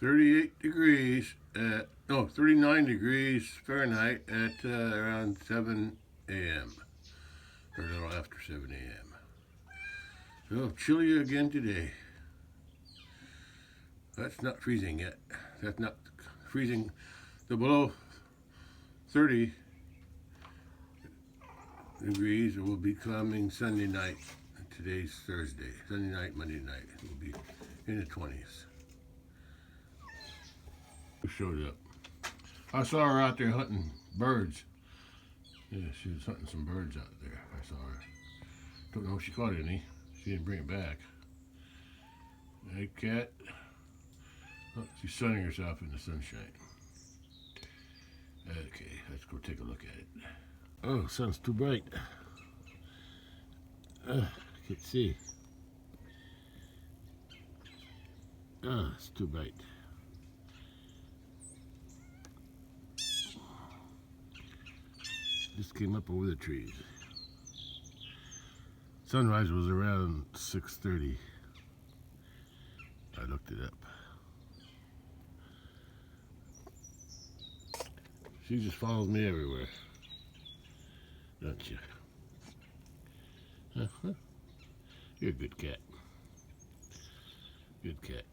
38 degrees at, no, 39 degrees Fahrenheit at around 7 a.m. or a little after 7 a.m. So chilly again today. That's not freezing yet. That's not freezing. The below 30 degrees will be coming Sunday night. Today's Thursday. Sunday night, Monday night. It will be in the 20s. Who showed up? I saw her out there hunting birds. Yeah, she was hunting some birds out there. I saw her. Don't know if she caught any. She didn't bring it back. Hey, cat. Oh, she's sunning herself in the sunshine. Okay, let's go take a look at it. Oh, sun's too bright. I can't see. Ah, it's too bright. Just came up over the trees. Sunrise was around 6:30. I looked it up. She just follows me everywhere, don't you? Huh? You're a good cat. Good cat.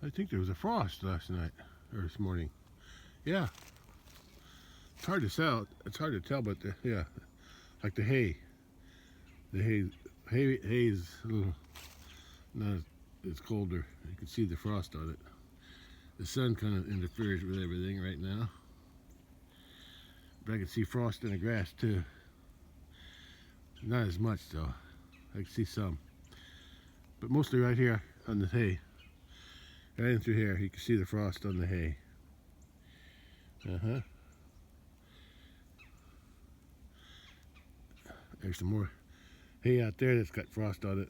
I think there was a frost last night, or this morning. Yeah. It's hard to tell. It's hard to tell, but yeah, like the hay. The hay is a little, not as, it's colder. You can see the frost on it. The sun kind of interferes with everything right now. But I can see frost in the grass too. Not as much though. I can see some. But mostly right here on the hay. Right in through here, you can see the frost on the hay. There's some more hay out there that's got frost on it.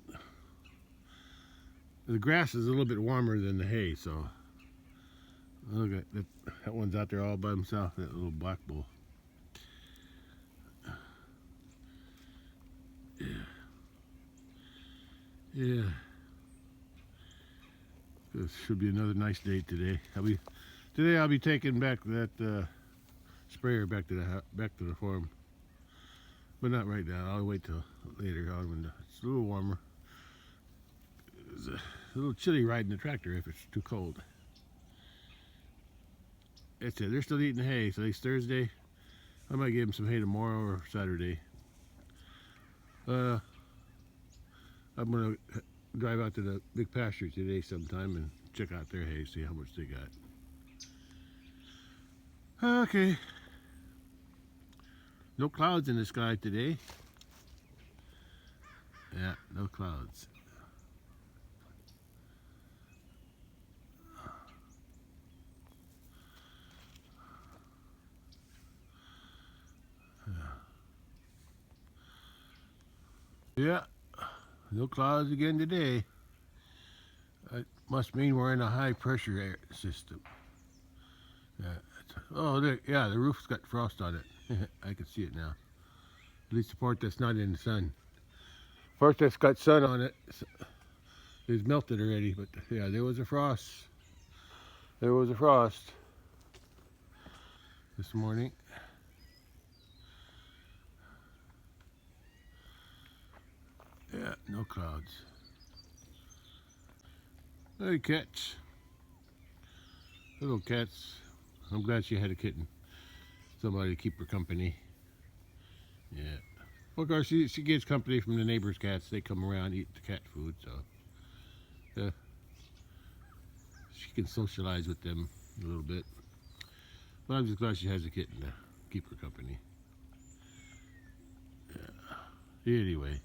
The grass is a little bit warmer than the hay, so look at that. That one's out there all by himself, that little black bull. Yeah. This should be another nice day today. I'll be taking back that sprayer back to the farm, but not right now. I'll wait till later on when it's a little warmer. It's a little chilly riding the tractor if it's too cold. That's it. They're still eating hay. So it's Thursday. I might give them some hay tomorrow or Saturday. I'm gonna drive out to the big pasture today sometime and check out their hay, see how much they got. Okay. No clouds in the sky today. Yeah, no clouds. Yeah, no clouds again today. It must mean we're in a high pressure air system. Yeah. Oh, yeah, the roof's got frost on it. I can see it now. At least the part that's not in the sun. Part that's got sun on it is melted already, but yeah, there was a frost. There was a frost this morning. Yeah, no clouds. Hey, cats. Little cats. I'm glad she had a kitten. Somebody to keep her company. Yeah. Well, of course, she gets company from the neighbors' cats. They come around, eat the cat food, so yeah, she can socialize with them a little bit. But I'm just glad she has a kitten to keep her company. Yeah. Anyway.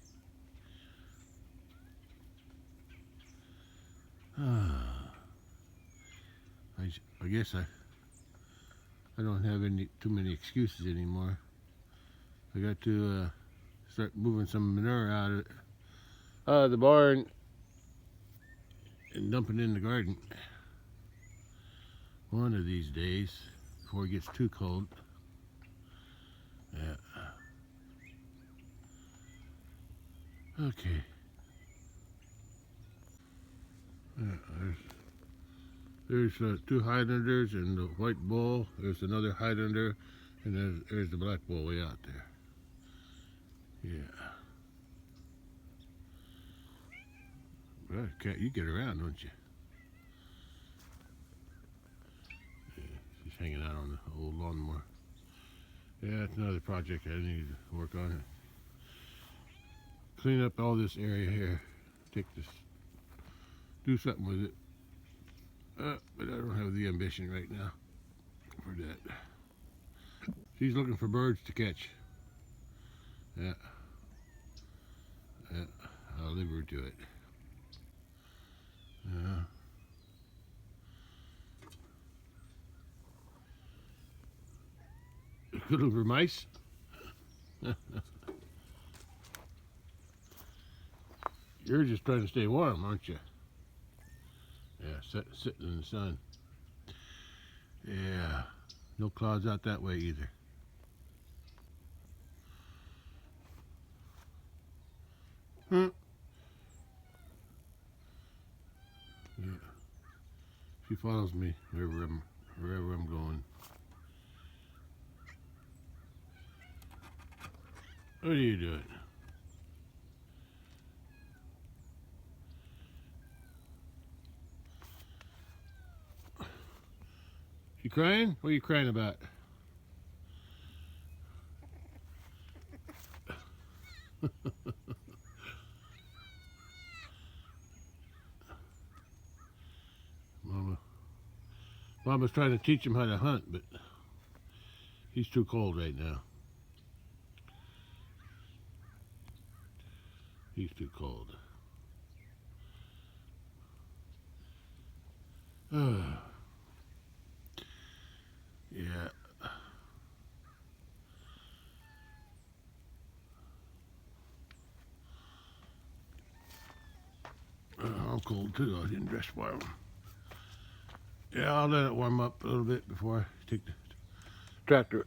I guess I don't have too many excuses anymore. I got to start moving some manure out of the barn and dumping it in the garden one of these days before it gets too cold. Yeah. Okay. Yeah, There's two Highlanders and the white bull. There's another Highlander, and then there's the black bull way out there. Yeah. Well, you get around, don't you? Yeah, she's hanging out on the old lawnmower. Yeah, that's another project I need to work on. Clean up all this area here. Take this, do something with it. But I don't have the ambition right now for that. She's looking for birds to catch. Yeah. Yeah. I'll leave her to it. Yeah. Looking for mice? You're just trying to stay warm, aren't you? Yeah, sitting in the sun. Yeah, no clouds out that way either. Hmm. Yeah. She follows me wherever I'm going. What are you doing? You crying? What are you crying about? Mama's trying to teach him how to hunt, but he's too cold right now. He's too cold. Yeah. I'm cold too. I didn't dress warm. Yeah, I'll let it warm up a little bit before I take the tractor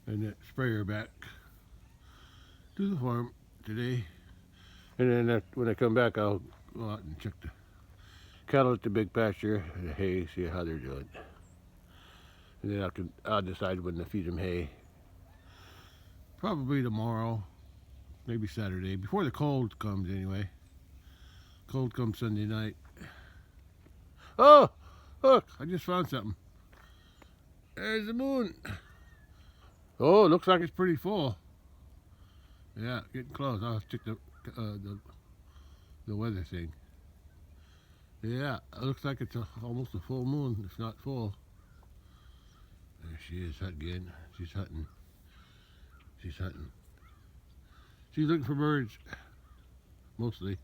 and that sprayer back to the farm today. And then when I come back, I'll go out and check the cattle at the big pasture, the hay, see how they're doing. And then I'll decide when to feed them hay. Probably tomorrow, maybe Saturday, before the cold comes anyway. Cold comes Sunday night. Oh, look, I just found something. There's the moon. Oh, it looks like it's pretty full. Yeah, getting close. I'll check the weather thing. Yeah, it looks like it's almost a full moon, if not full. There she is again. She's hunting. She's hunting. She's looking for birds, mostly.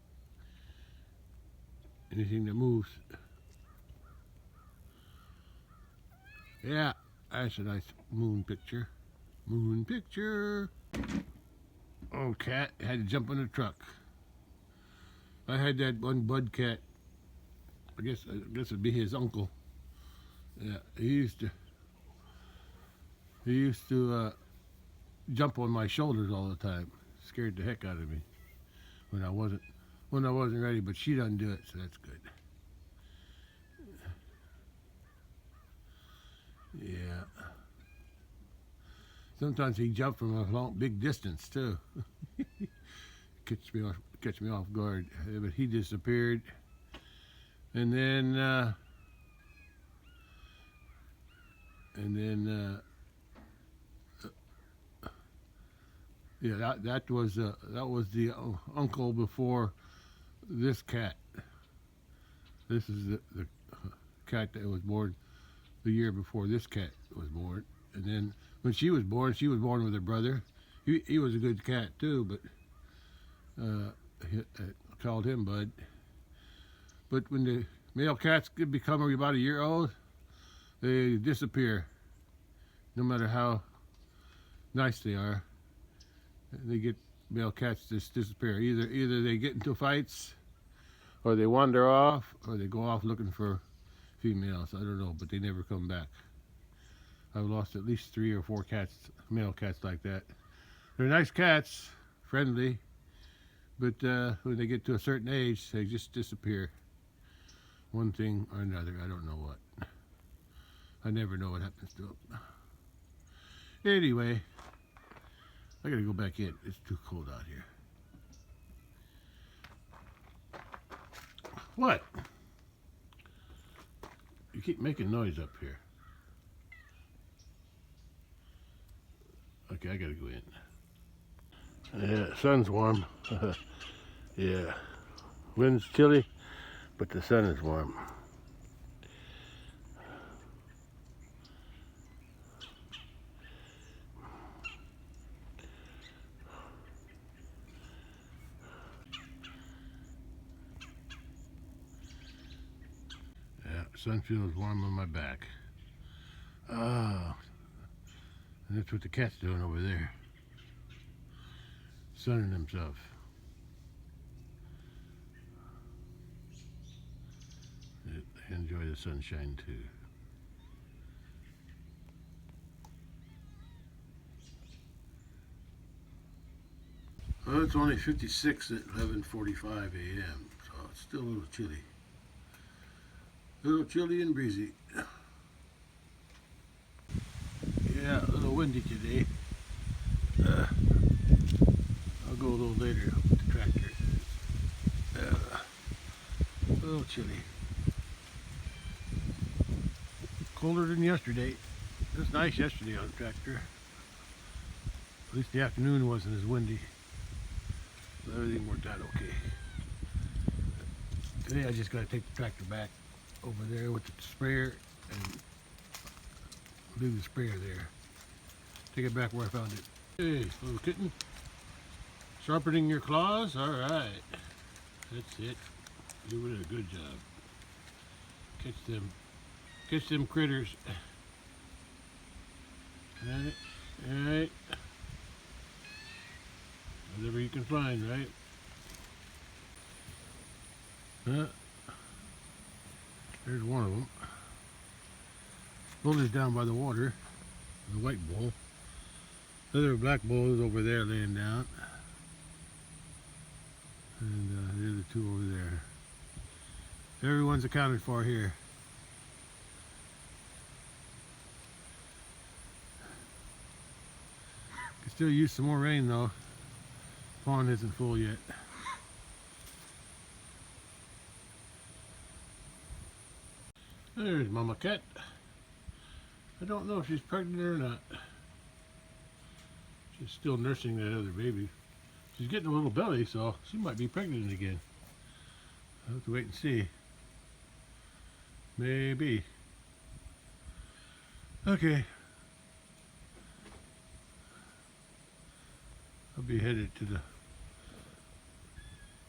Anything that moves. Yeah, that's a nice moon picture. Moon picture. Oh, cat had to jump in the truck. I had that one bud cat. I guess it'd be his uncle. Yeah, he used to jump on my shoulders all the time. Scared the heck out of me when I wasn't ready. But she doesn't do it, so that's good. Yeah. Sometimes he jumped from a big distance too. Catch me off guard. But he disappeared, and then yeah, that was the uncle before this cat. This is the cat that was born the year before this cat was born, and then when she was born with her brother. He was a good cat too, but I called him Bud. But when the male cats become about a year old, they disappear. No matter how nice they are, male cats just disappear. Either they get into fights, or they wander off, or they go off looking for females. I don't know, but they never come back. I've lost at least 3 or 4 cats, male cats like that. They're nice cats, friendly, but when they get to a certain age, they just disappear. one thing or another. I don't know what. I never know what happens to them. Anyway, I gotta go back in. It's too cold out here. What? You keep making noise up here. Okay, I gotta go in. Yeah, sun's warm. Yeah. Wind's chilly, but the sun is warm. Yeah, sun feels warm on my back. Oh, and that's what the cat's doing over there. Sunning himself. They enjoy the sunshine too. Well, it's only 56 at 11:45 a.m., so it's still a little chilly. A little chilly and breezy. Yeah, a little windy today. I'll go a little later with the tractor. A little chilly. Colder than yesterday. It was nice yesterday on the tractor. At least the afternoon wasn't as windy. So everything worked out okay. Today I just got to take the tractor back over there with the sprayer and leave the sprayer there. Take it back where I found it. Hey, little kitten. Sharpening your claws? Alright. That's it. Doing a good job. Catch them critters. Alright. Alright. Whatever you can find, right? There's one of them. Bull is down by the water. The white bull. The other black bull is over there laying down. And the other two over there. Everyone's accounted for here. Could still use some more rain though. Pond isn't full yet. There's Mama Cat. I don't know if she's pregnant or not. She's still nursing that other baby. She's getting a little belly, so she might be pregnant again. I'll have to wait and see. Maybe. Okay. I'll be headed to the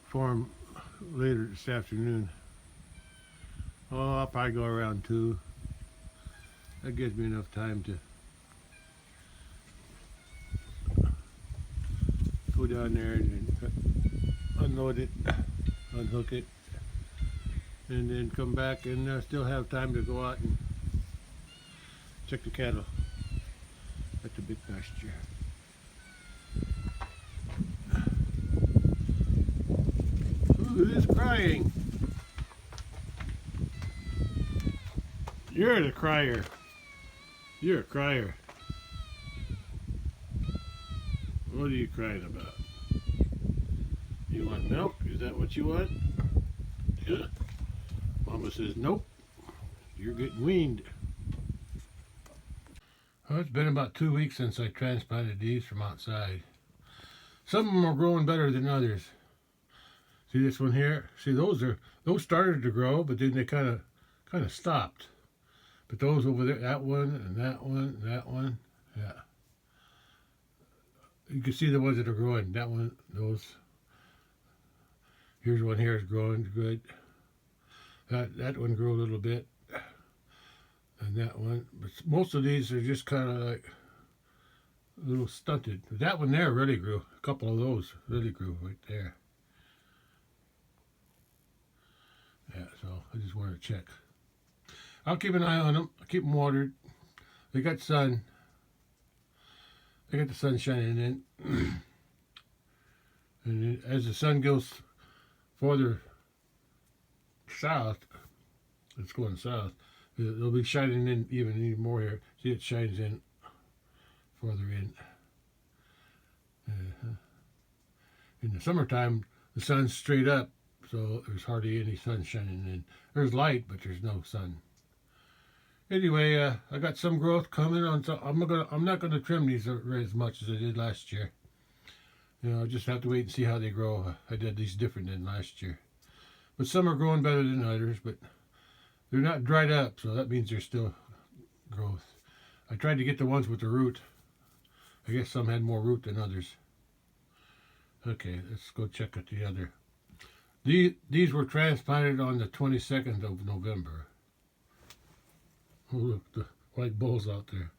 farm later this afternoon. Oh, I'll probably go around 2. That gives me enough time to go down there and unload it, unhook it, and then come back and still have time to go out and check the cattle at the big pasture. Who is crying? You're the crier. You're a crier. What are you crying about? You want milk? Is that what you want? Yeah. Mama says nope. You're getting weaned. Well, it's been about 2 weeks since I transplanted these from outside. Some of them are growing better than others. See this one here? See those started to grow, but then they kind of stopped. But those over there, that one and that one, and that one, yeah. You can see the ones that are growing. That one, those. Here's one here is growing good. That one grew a little bit. And that one. But most of these are just kind of like a little stunted. That one there really grew. A couple of those really grew right there. Yeah, so I just wanted to check. I'll keep an eye on them. I'll keep them watered. They got sun. They got the sun shining in. And then as the sun goes farther south, It's going south. It'll be shining in even more here. See, it shines in further in. In the summertime, the sun's straight up, so there's hardly any sun shining in. There's light, but there's no sun. Anyway, I got some growth coming on. So I'm not gonna trim these as much as I did last year. I'll just have to wait and see how they grow. I did these different than last year, but some are growing better than others. But they're not dried up, so that means there's still growth. I tried to get the ones with the root. I guess some had more root than others. Okay, let's go check out the other. These were transplanted on the 22nd of November. Oh, look, the white bulls out there.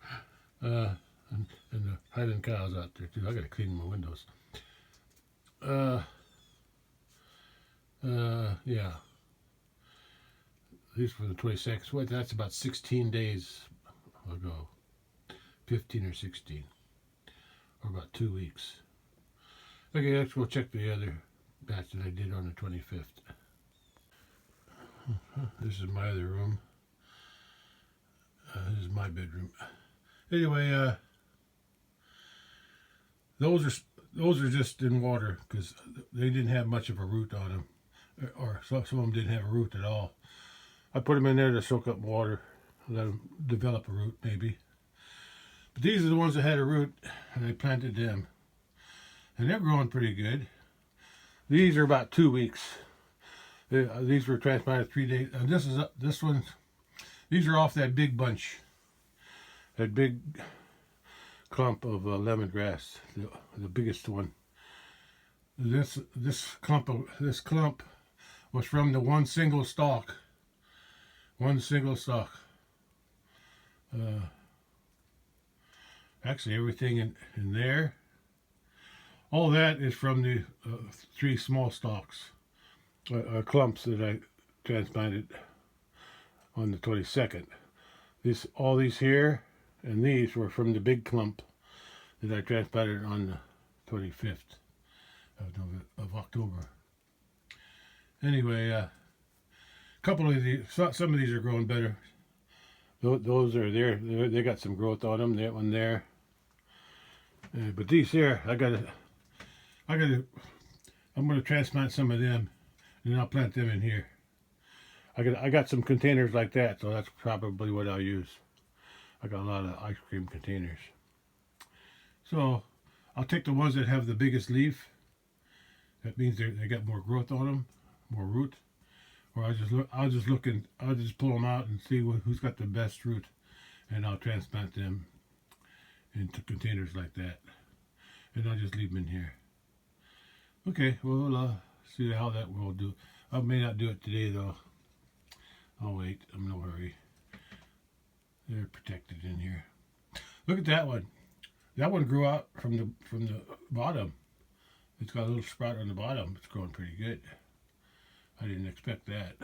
And the Highland cows out there, too. I gotta clean my windows. Yeah. These were the 22nd. What? That's about 16 days ago. 15 or 16. Or about 2 weeks. Okay, let's go check the other batch that I did on the 25th. This is my other room. This is my bedroom. Anyway, those are just in water because they didn't have much of a root on them, or some of them didn't have a root at all. I put them in there to soak up water, let them develop a root maybe. But these are the ones that had a root, and I planted them, and they're growing pretty good. These are about 2 weeks. These were transplanted 3 days. And this one. These are off that big bunch, that big clump of lemongrass, the biggest one. This clump was from the one single stalk. Actually, everything in there, all that is from the 3 small stalks, clumps that I transplanted on the 22nd. All these here and these were from the big clump that I transplanted on the 25th of October. Anyway, a couple of these, some of these are growing better. Those are there. They got some growth on them. That one there. But these here, I'm gonna transplant some of them, and I'll plant them in here. I got some containers like that, so that's probably what I'll use. I got a lot of ice cream containers. So I'll take the ones that have the biggest leaf. That means they got more growth on them, more root. Or I'll just pull them out and see who's got the best root, and I'll transplant them into containers like that, and I'll just leave them in here. Okay, well, see how that will do. I may not do it today though. I'll wait. I'm in no hurry. They're protected in here. Look at that one. That one grew out from the bottom. It's got a little sprout on the bottom. It's growing pretty good. I didn't expect that.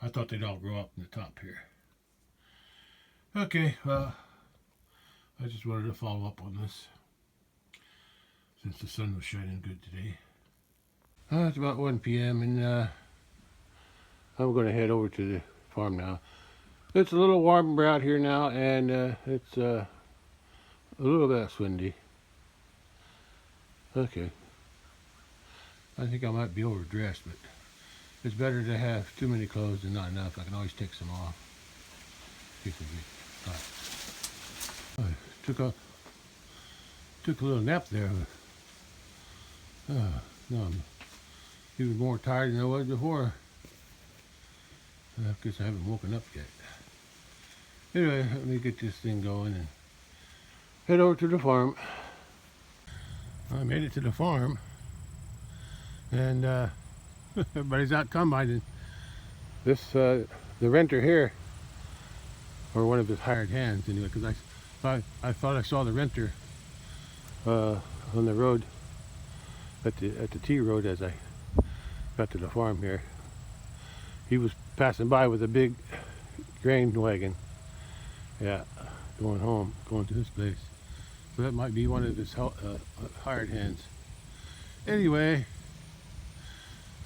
I thought they'd all grow up in the top here. Okay, well, I just wanted to follow up on this since the sun was shining good today. It's about 1 p.m. and I'm going to head over to the farm now. It's a little warmer out here now, and it's a little bit windy. Okay. I think I might be overdressed, but it's better to have too many clothes than not enough. I can always take some off. I took a little nap there. No, I'm even more tired than I was before. I guess I haven't woken up yet. Anyway, let me get this thing going and head over to the farm. I made it to the farm, and everybody's out combining. The renter here, or one of his hired hands anyway, because I thought I saw the renter on the road at the T road as I got to the farm here. He was passing by with a big grain wagon. Yeah, going home, going to his place. So that might be one of his hired hands. Anyway,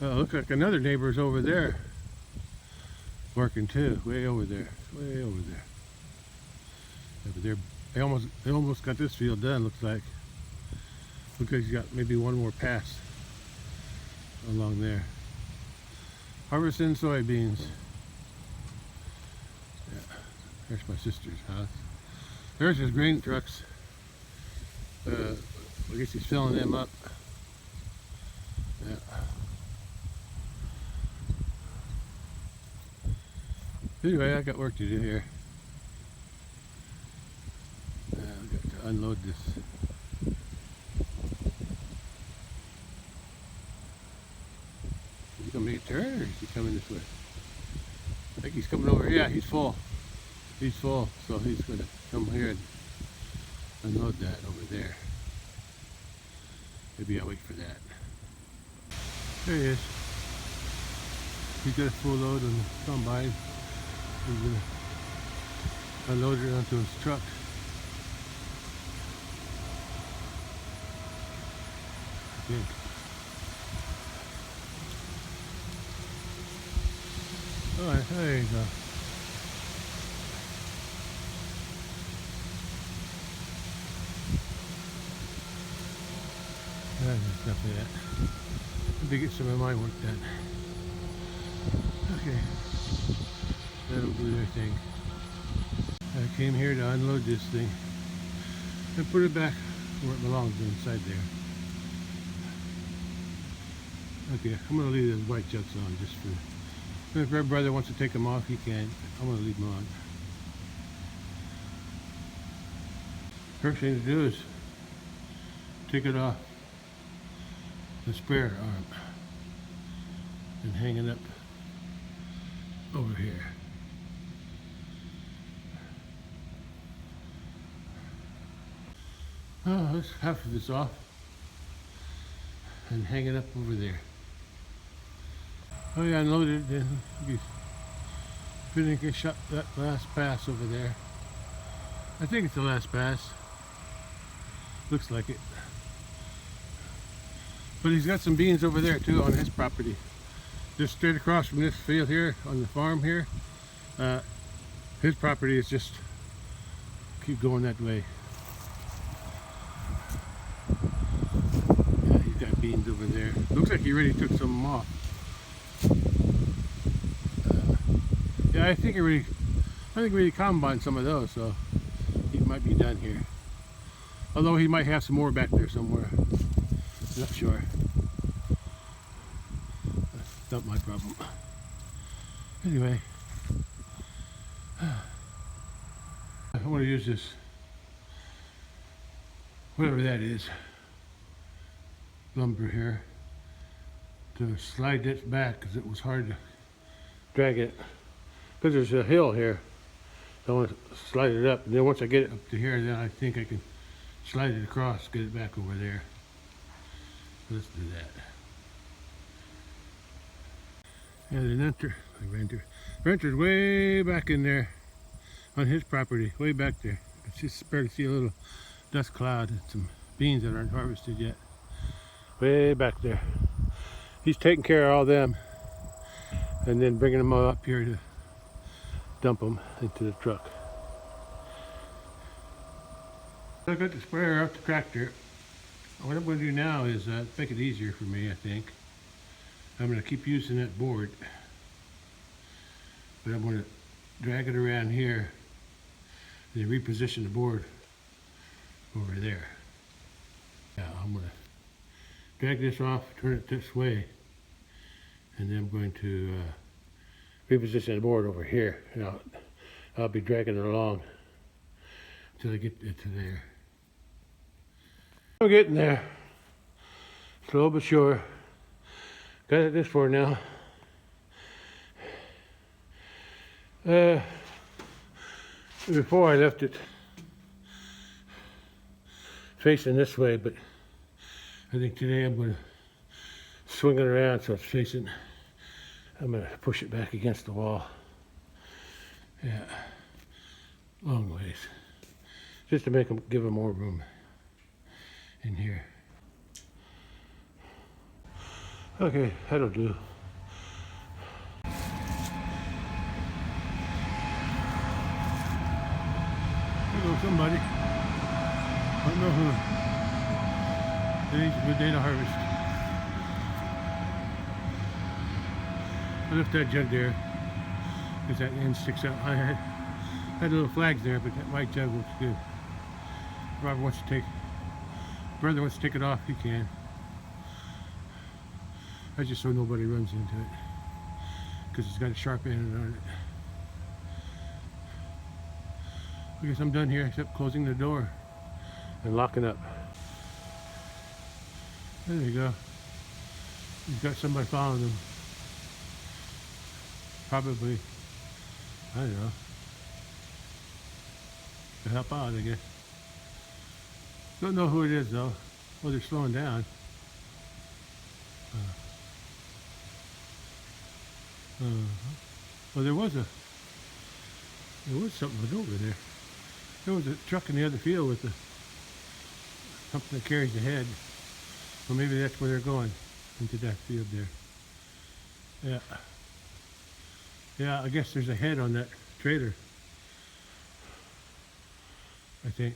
looks like another neighbor's over there. working too, way over there, way over there. Yeah, but they almost got this field done. Looks like he's got maybe one more pass along there. Harvesting soybeans. Yeah, there's my sister's house. There's his grain trucks. I guess he's filling them up. Yeah. Anyway, I got work to do here. I've got to unload this. Is he gonna make a turn, or is he coming this way? I think he's coming over. Yeah, he's full. He's full, so he's gonna come here and unload that over there. Maybe I'll wait for that. There he is. He's got a full load on the combine. He's gonna unload it onto his truck. Okay. Alright, there you go. There's enough of that. Let me get some of my work done. Okay. That'll do their thing. I came here to unload this thing and put it back where it belongs, inside there. Okay, I'm going to leave those white chucks on just for, if my brother wants to take them off, he can. I'm going to leave them on. First thing to do is take it off the spare arm and hang it up over here. Oh, let's half of this off and hang it up over there. Oh yeah, unload it, then finish up that last pass over there. I think it's the last pass. Looks like it. But he's got some beans over there too on his property. Just straight across from this field here on the farm here. His property is just keep going that way. Yeah, he's got beans over there. Looks like he already took some off. Yeah, I think he really combined some of those, so he might be done here. Although he might have some more back there somewhere. Not sure. That's not my problem. Anyway, I want to use this, whatever that is, lumber here, to slide this back because it was hard to drag it. Because there's a hill here, so I want to slide it up, and then once I get it up to here, then I think I can slide it across, get it back over there. Let's do that. Yeah, the renter's way back in there on his property, way back there. I can just barely see a little dust cloud and some beans that aren't harvested yet. Way back there. He's taking care of all them and then bringing them all up here to dump them into the truck. I got the sprayer off the tractor. What I'm going to do now is make it easier for me, I think. I'm going to keep using that board, but I'm going to drag it around here and then reposition the board over there. Yeah, I'm going to drag this off, turn it this way, and then I'm going to reposition the board over here. And I'll be dragging it along until I get it to there. We're getting there, slow but sure. Got it this far now. Before I left it facing this way, but I think today I'm going to swing it around so it's facing. I'm going to push it back against the wall. Yeah, long ways, just to give them more room in here. Okay, that'll do. somebody. Don't know who. Today's a good day to harvest. I left that jug there because that end sticks out. I had little flags there, but that white jug looks good. Brother wants to take it off, he can. That's just so nobody runs into it, because it's got a sharp end on it. I guess I'm done here, except closing the door and locking up. There you go. He's got somebody following him. Probably, I don't know, to help out, I guess. Don't know who it is though. Well, they're slowing down. Well, there was something over there. There was a truck in the other field with something that carries the head. Well, maybe that's where they're going, into that field there. Yeah. Yeah, I guess there's a head on that trailer, I think.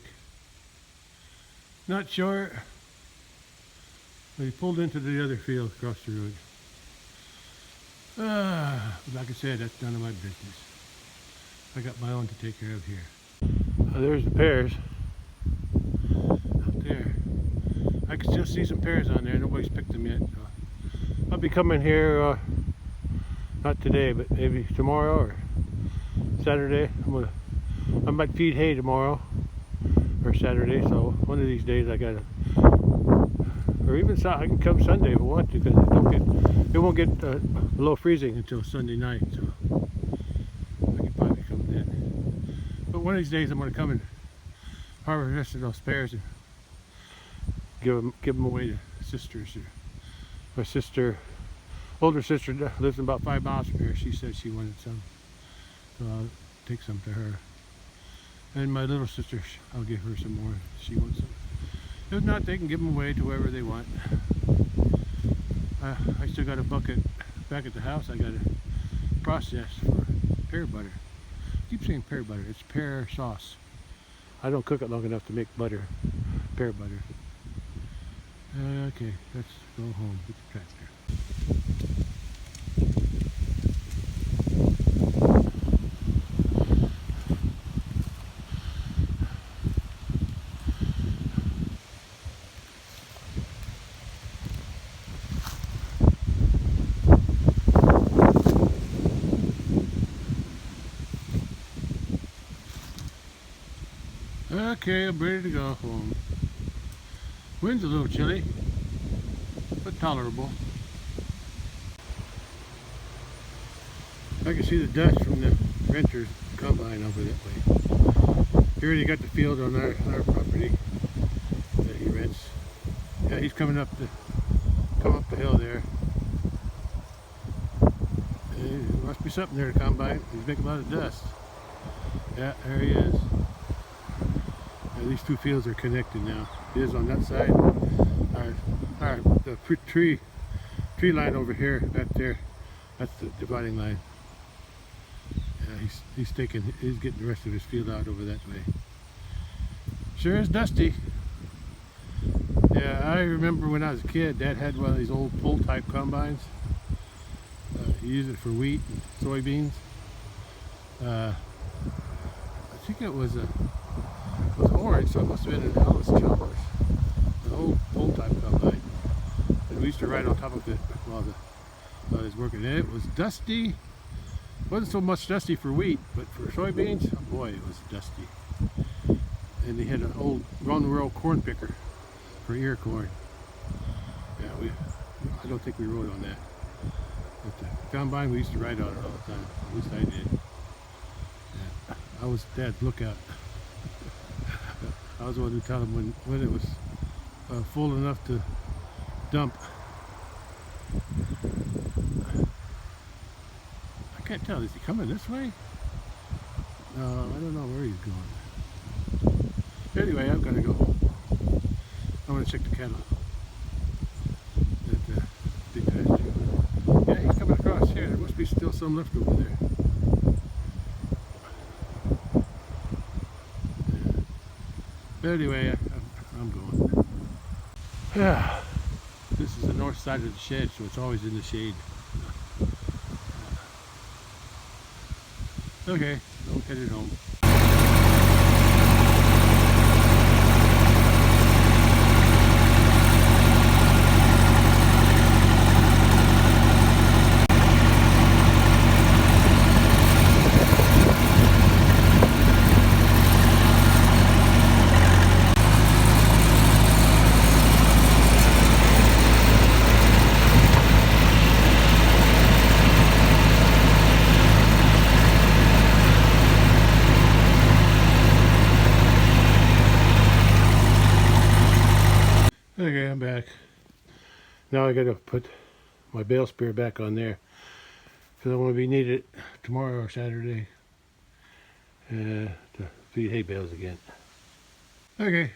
Not sure. But he pulled into the other field across the road. Like I said, that's none of my business. I got my own to take care of here. There's the pears. Out there. I can still see some pears on there. Nobody's picked them yet. So I'll be coming here, not today, but maybe tomorrow or Saturday. I might feed hay tomorrow or Saturday, so one of these days I gotta, or even I can come Sunday if I want to, because it won't get below freezing until Sunday night, so I can probably come then. But one of these days I'm going to come and harvest the rest of those pears and give them away to sisters. My sister, older sister, lives about 5 miles from here. She said she wanted some, so I'll take some to her. And my little sister, I'll give her some more. She wants some. If not, they can give them away to whoever they want. I still got a bucket back at the house. I got to process for pear butter. I keep saying pear butter. It's pear sauce. I don't cook it long enough to make butter, pear butter. Okay, let's go home with the tractor. Okay, I'm ready to go home. Wind's a little chilly, but tolerable. I can see the dust from the renter's combine over that way. He already got the field on our property that he rents. Yeah, he's coming up the hill there. There must be something there to combine. He's making a lot of dust. Yeah, there he is. These two fields are connected now. It is on that side. The tree line over here, back there, that's the dividing line. Yeah, he's getting the rest of his field out over that way. Sure is dusty. Yeah, I remember when I was a kid, Dad had one of these old pull type combines. He used it for wheat and soybeans. I think it was orange, so it must have been an Alice Chalmers, an old pull type combine. And we used to ride on top of it while I was working. And it was dusty. It wasn't so much dusty for wheat, but for soybeans, oh boy, it was dusty. And they had an old round-the-row corn picker for ear corn. Yeah, I don't think we rode on that. But the combine, we used to ride on it all the time. At least I did. Yeah, I was Dad's lookout. I was the one who tell him when it was full enough to dump. I can't tell. Is he coming this way? No, I don't know where he's going. Anyway, I've got to go home. I'm going to check the cattle at the big pasture. Yeah, he's coming across here. There must be still some left over there. Anyway, I'm going. Yeah, this is the north side of the shed, so it's always in the shade. Okay, I'll get it home. Okay, I'm back. Now I gotta put my bale spear back on there because I want to be needed tomorrow or Saturday to feed hay bales again. Okay,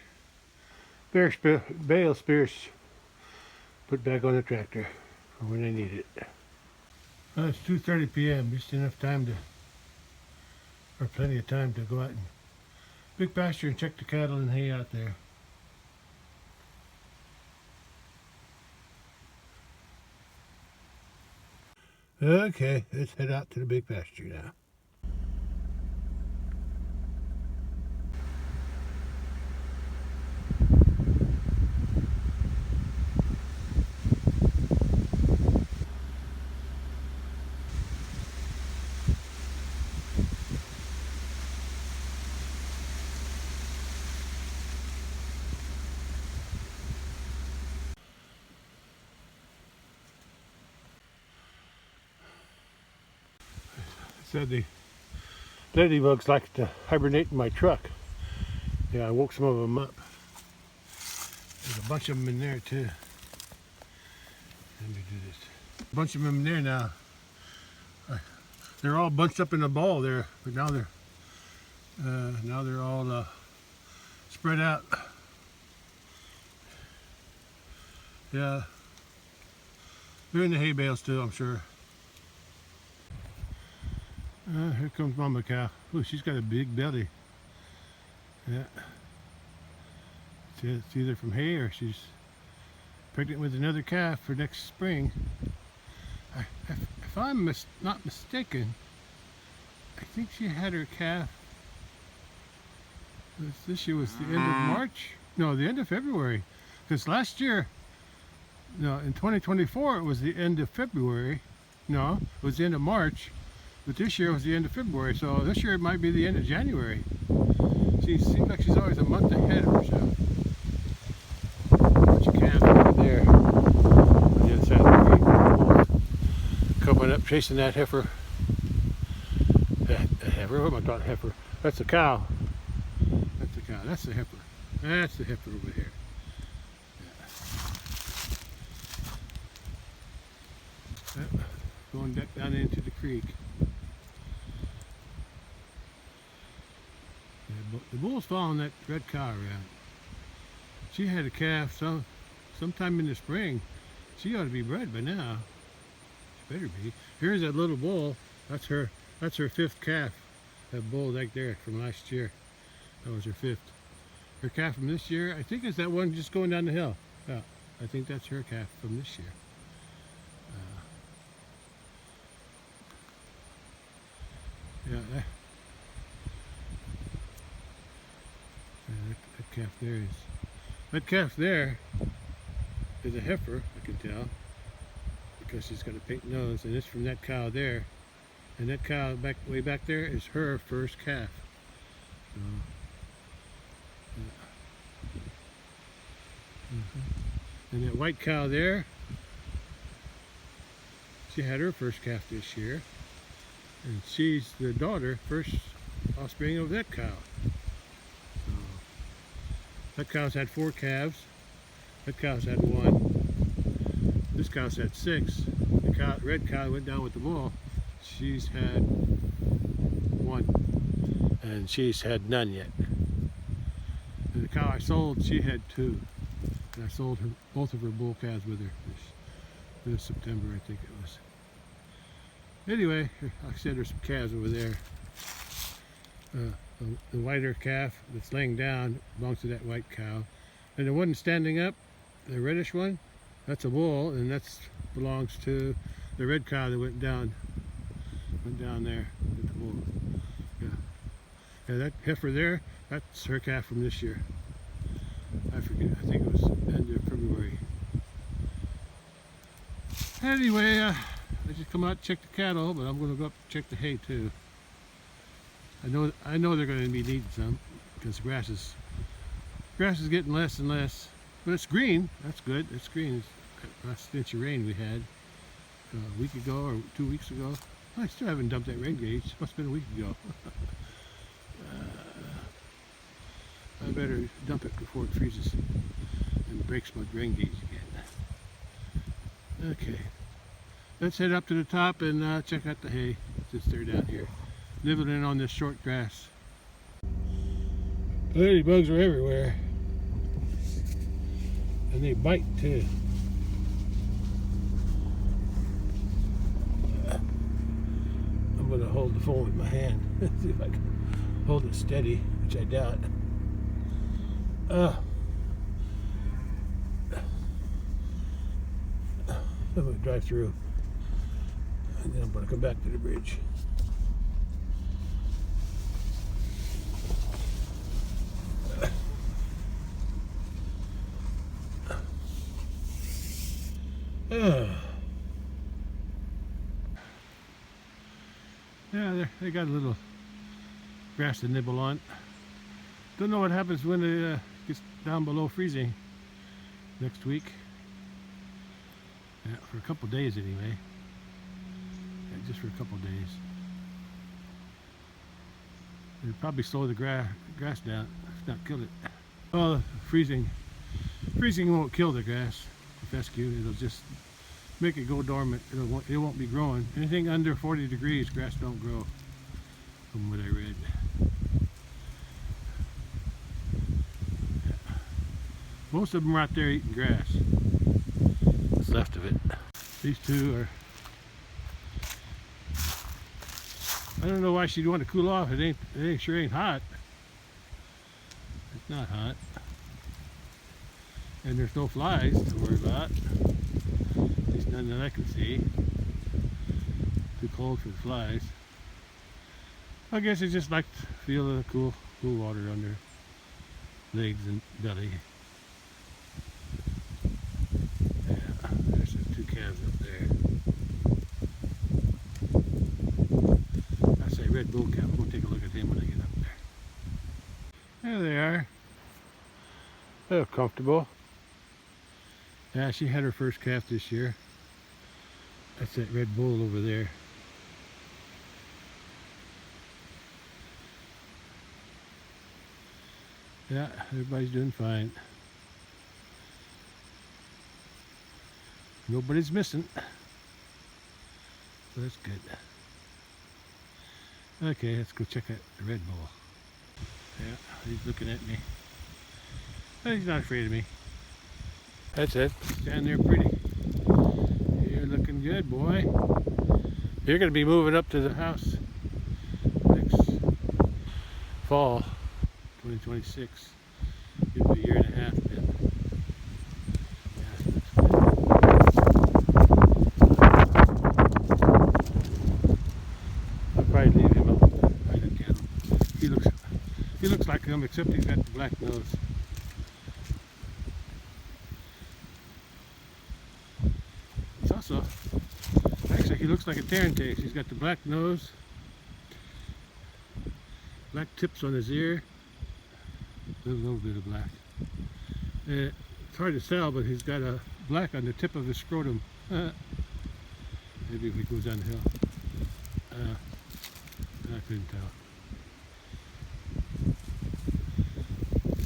bale spears put back on the tractor for when I need it. It's 2:30 p.m. Just enough time to, or plenty of time to go out and big pasture and check the cattle and hay out there. Okay, let's head out to the big pasture now. Said the ladybugs like to hibernate in my truck. Yeah, I woke some of them up. There's a bunch of them in there too. Let me do this. A bunch of them in there now. They're all bunched up in a ball there, but now they're all spread out. Yeah, they're in the hay bales too, I'm sure. Here comes Mama Cow. Ooh, she's got a big belly. Yeah. It's either from hay or she's pregnant with another calf for next spring. If I'm not mistaken, I think she had her calf. This year was the end of March? No, the end of February. Because last year, no, in 2024 it was the end of February. No, it was the end of March. But this year was the end of February, so this year it might be the end of January. She seems like she's always a month ahead of herself. Bunch of calves over there on the other side of the creek. Coming up, chasing that heifer. That heifer? What am I calling heifer? That's a cow. That's the cow. That's the heifer. That's the heifer over here. Yeah. Going back down into the creek. The bull's following that red cow around. She had a calf sometime in the spring. She ought to be bred by now. She better be. Here's that little bull. That's her fifth calf. That bull right there from last year. That was her fifth. Her calf from this year, I think, is that one just going down the hill. Yeah, I think that's her calf from this year. Yeah, that calf there is a heifer, I can tell, because she's got a pink nose, and it's from that cow there, and that cow way back there is her first calf. So, and that white cow there, she had her first calf this year, and she's the first offspring of that cow. So, that cow's had 4 calves. That cow's had 1. This cow's had 6. The red cow went down with the bull. She's had 1, and she's had none yet. And the cow I sold, she had 2. And I sold both of her bull calves with her this September, I think it was. Anyway, like I said, there's some calves over there. The whiter calf that's laying down belongs to that white cow. And the one standing up, the reddish one, that's a bull, and that belongs to the red cow that went down there with the bull. Yeah. Yeah, that heifer there, that's her calf from this year. I forget, I think it was end of February. Anyway, I just come out to check the cattle, but I'm going to go up and check the hay too. I know they're going to be needing some because the grass is getting less and less, but it's green. That's good. It's green. It's last inch of rain we had a week ago or 2 weeks ago. I still haven't dumped that rain gauge. Must have been a week ago. I better dump it before it freezes and breaks my rain gauge again. Okay, let's head up to the top and check out the hay since they're down here, nibbling on this short grass. Ladybugs are everywhere, and they bite too. I'm going to hold the phone with my hand, see if I can hold it steady, which I doubt. I'm going to drive through, and then I'm going to come back to the bridge. Yeah, they got a little grass to nibble on. Don't know what happens when it gets down below freezing next week. Yeah, for a couple days anyway. Yeah, just for a couple days. It'll probably slow the grass down, if not kill it. Well, freezing won't kill the grass, the fescue. It'll just make it go dormant. It won't be growing. Anything under 40 degrees, grass don't grow, from what I read. Yeah. Most of them are out there eating grass. What's left of it. These two are. I don't know why she'd want to cool off. It sure ain't hot. It's not hot. And there's no flies to worry about. At least none that I can see. Too cold for the flies. I guess they just like to feel the cool water on their legs and belly. Yeah, there's the two calves up there. That's a red bull calf. I'm going to take a look at him when I get up there. There they are. They're comfortable. Yeah, she had her first calf this year. That's that red bull over there. Yeah, everybody's doing fine. Nobody's missing. So that's good. Okay, let's go check out the red bull. Yeah, he's looking at me. He's not afraid of me. That's it. Stand there pretty. You're looking good, boy. You're going to be moving up to the house next fall, 2026. Give it a year and a half then. Yeah, I'll probably leave him up right at cattle. He looks like him, except he's got the black nose. Actually, he looks like a Tarantase. He's got the black nose, black tips on his ear, a little bit of black. It's hard to tell, but he's got a black on the tip of his scrotum. Maybe if he goes down the hill. I couldn't tell.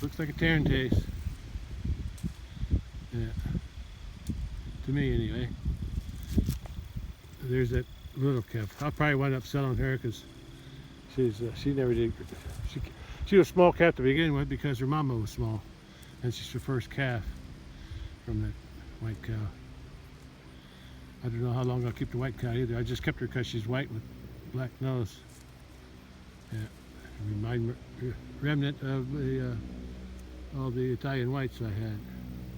Looks like a Tarantase. Yeah. To me, anyway. There's that little calf. I'll probably wind up selling her because she never did. She was a small calf to begin with because her mama was small, and she's her first calf from that white cow. I don't know how long I'll keep the white cow either. I just kept her because she's white with black nose. Yeah. Remnant of the all the Italian whites I had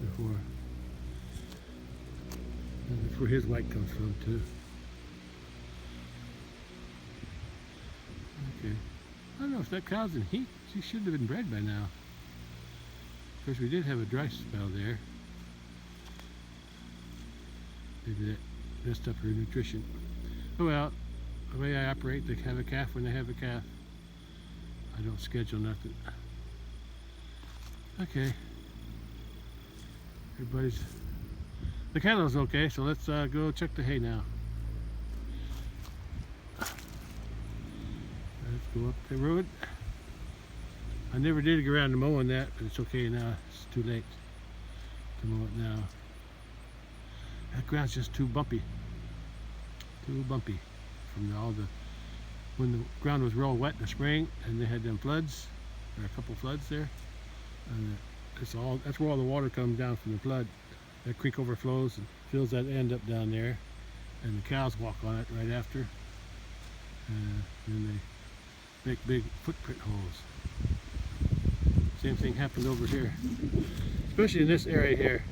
before. And that's where his white comes from too. Okay. I don't know if that cow's in heat. She should have been bred by now. Of course, we did have a dry spell there. Maybe that messed up her nutrition. Oh well, the way I operate, they have a calf when they have a calf. I don't schedule nothing. Okay. Everybody's... The cattle's okay, so let's go check the hay now. Let's go up the road. I never did get around to mowing that, but it's okay now. It's too late to mow it now. That ground's just too bumpy. Too bumpy from all the... When the ground was real wet in the spring and they had them floods, or a couple floods there, and that's where all the water comes down from the flood. That creek overflows and fills that end up down there, and the cows walk on it right after, and then they make big footprint holes. Same thing happened over here, especially in this area here.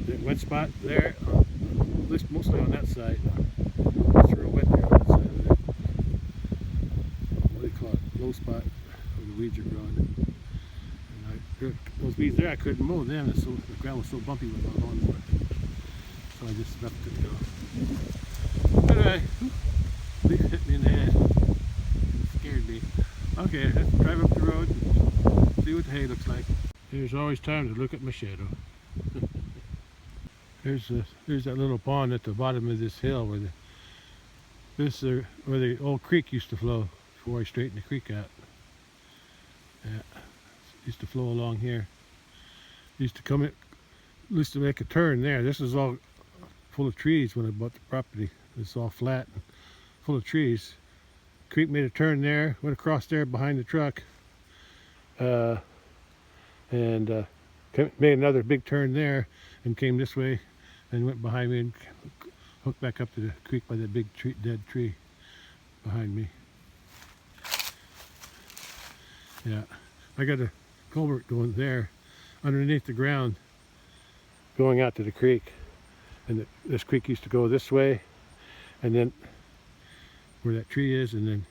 That wet spot there, at least mostly on that side. It's real wet there on that side of it. What do you call it? Low spot where the weeds are growing. Those weeds there, I couldn't mow them. The ground was so bumpy with my lawnmower. So I just left it go. Anyway, leaf hit me in the head. It scared me. Okay, let's drive up the road and see what the hay looks like. There's always time to look at my shadow. There's that little pond at the bottom of this hill where where the old creek used to flow before I straightened the creek out. Yeah. Used to flow along here. Used to come in, used to make a turn there. This is all full of trees when I bought the property. It's all flat and full of trees. Creek made a turn there, went across there behind the truck, and made another big turn there and came this way and went behind me and hooked back up to the creek by that big dead tree behind me. Yeah, I got a culvert going there underneath the ground going out to the creek, and this creek used to go this way and then where that tree is, and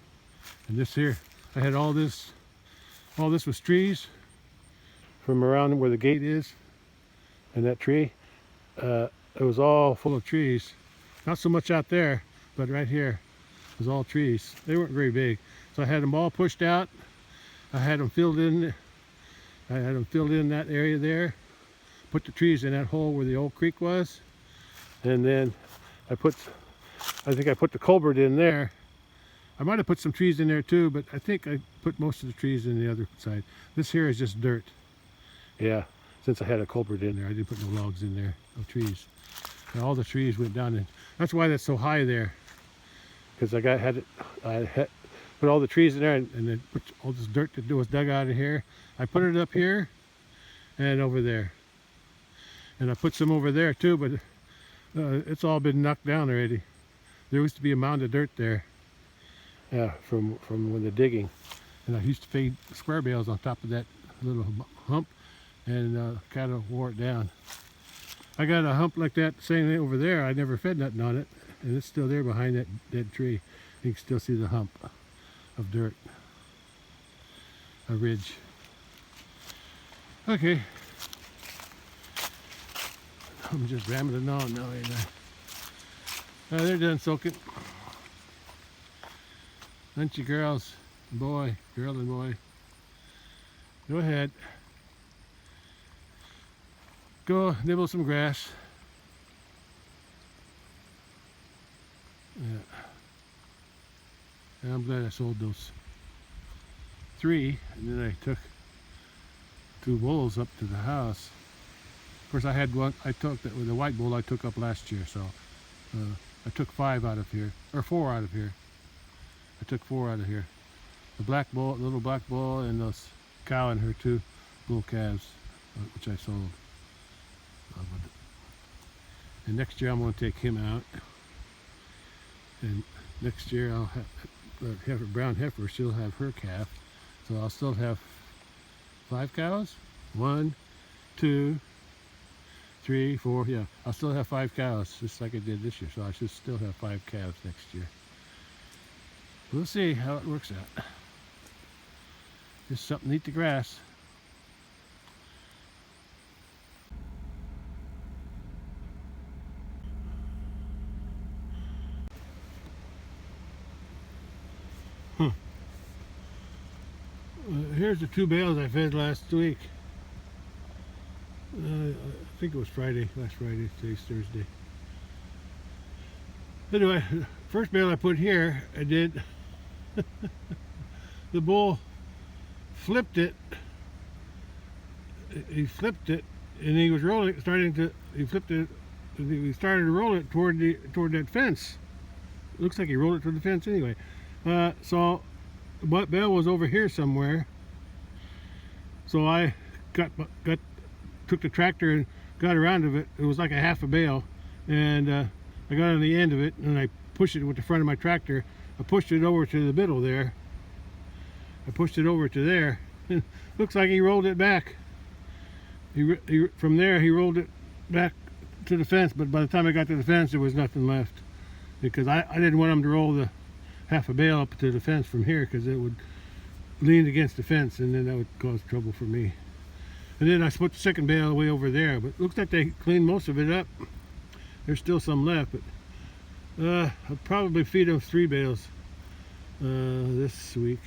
this here I had all this was trees from around where the gate is and that tree. It was all full of trees, not so much out there, but right here was all trees. They weren't very big, so I had them all pushed out. I had them filled in. I had them filled in that area there, put the trees in that hole where the old creek was, and then I think I put the culvert in there. I might have put some trees in there too, but I think I put most of the trees in the other side. This here is just dirt. Yeah, since I had a culvert in there, I didn't put no logs in there, no trees. And all the trees went down, and that's why that's so high there, because I had put all the trees in there, and then put all this dirt that was dug out of here. I put it up here and over there, and I put some over there too, but it's all been knocked down already. There used to be a mound of dirt there, from when the digging, and I used to feed square bales on top of that little hump, and kind of wore it down. I got a hump like that same thing over there. I never fed nothing on it, and it's still there behind that dead tree. You can still see the hump of dirt, a ridge. Okay, I'm just rambling on now, ain't I? They're done soaking. Bunch of girls, girl and boy. Go ahead. Go nibble some grass. Yeah. And I'm glad I sold those 3, and then I took 2 bulls up to the house. Of course, I had one. I took that with the white bull I took up last year, so I took 5 out of here, or 4 out of here. I took 4 out of here. The black bull, little black bull, and those cow and her 2 bull calves, which I sold. And next year I'm going to take him out, and next year I'll heifer, brown heifer, she'll have her calf. So I'll still have 5 cows. 1, 2, 3, 4. Yeah, I'll still have 5 cows, just like I did this year. So I should still have 5 calves next year. We'll see how it works out. Just something to eat the grass. Here's the 2 bales I fed last week. I think it was Friday, last Friday. Today's Thursday. Anyway, first bale I put here, I did. The bull flipped it. He flipped it, and he was rolling. He flipped it. He started to roll it toward that fence. It looks like he rolled it toward the fence anyway. So, but bale was over here somewhere. So I took the tractor and got around of it. It was like a half a bale, and I got on the end of it and I pushed it with the front of my tractor. I pushed it over to the middle there. I pushed it over to there. And looks like he rolled it back. From there he rolled it back to the fence, but by the time I got to the fence there was nothing left, because I didn't want him to roll the half a bale up to the fence from here, because it would lean against the fence and then that would cause trouble for me. And then I put the second bale way over there, but it looks like they cleaned most of it up. There's still some left, but I'll probably feed them 3 bales this week,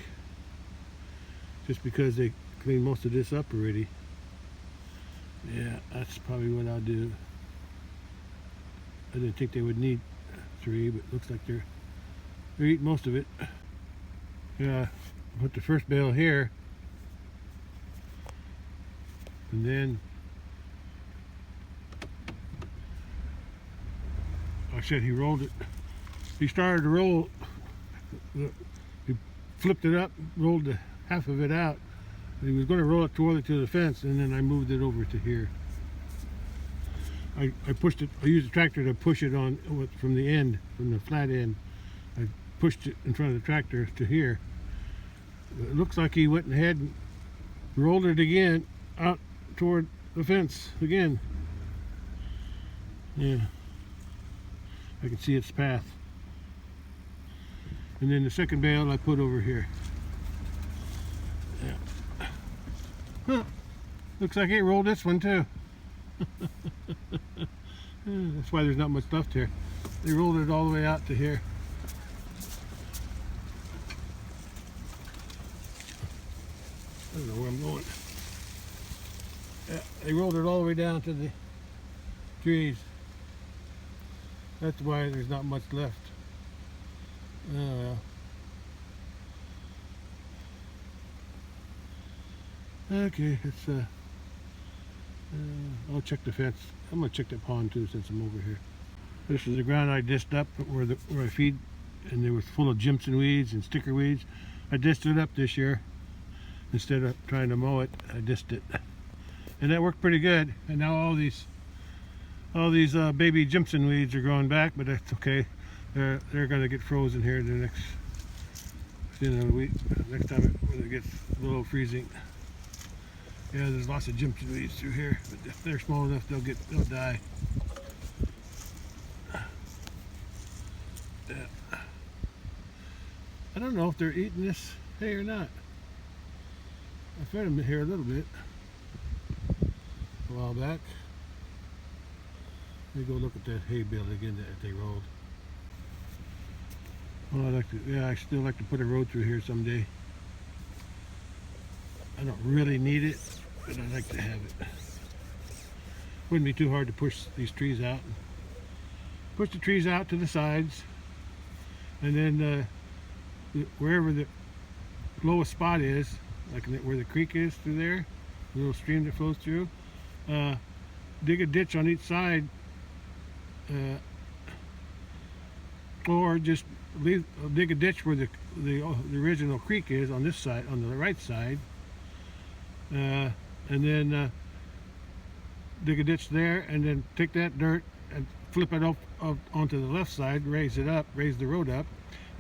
just because they cleaned most of this up already. Yeah, that's probably what I'll do. I didn't think they would need 3, but it looks like they're eating most of it. Yeah, put the first bale here, and then like I said, he rolled it. He started to roll. He flipped it up, rolled the half of it out. He was going to roll it toward the fence, and then I moved it over to here. I pushed it. I used the tractor to push it on from the end, from the flat end. I pushed it in front of the tractor to here. It looks like he went ahead and rolled it again out toward the fence again. Yeah, I can see its path. And then the second bale I put over here. Yeah. Huh. Looks like it rolled this one too. That's why there's not much left here. They rolled it all the way out to here. I don't know where I'm going. Yeah, they rolled it all the way down to the trees. That's why there's not much left. Oh well. Okay, it's I'll check the fence. I'm gonna check that pond too since I'm over here. This is the ground I disced up where I feed, and it was full of jimson weeds and sticker weeds. I disced it up this year. Instead of trying to mow it, I disced it, and that worked pretty good. And now all these baby jimson weeds are growing back, but that's okay. They're gonna get frozen here the next week. Next time when it gets a little freezing. Yeah, there's lots of jimson weeds through here, but if they're small enough, they'll die. Yeah. I don't know if they're eating this hay or not. I fed them here a little bit a while back. Let me go look at that hay bale again that they rolled. Well, I still like to put a road through here someday. I don't really need it, but I like to have it. Wouldn't be too hard to push these trees out. Push the trees out to the sides, and then wherever the lowest spot is, like where the creek is through there, the little stream that flows through, dig a ditch on each side, or just dig a ditch where the original creek is on this side, on the right side, and then dig a ditch there, and then take that dirt and flip it up onto the left side, raise it up, raise the road up,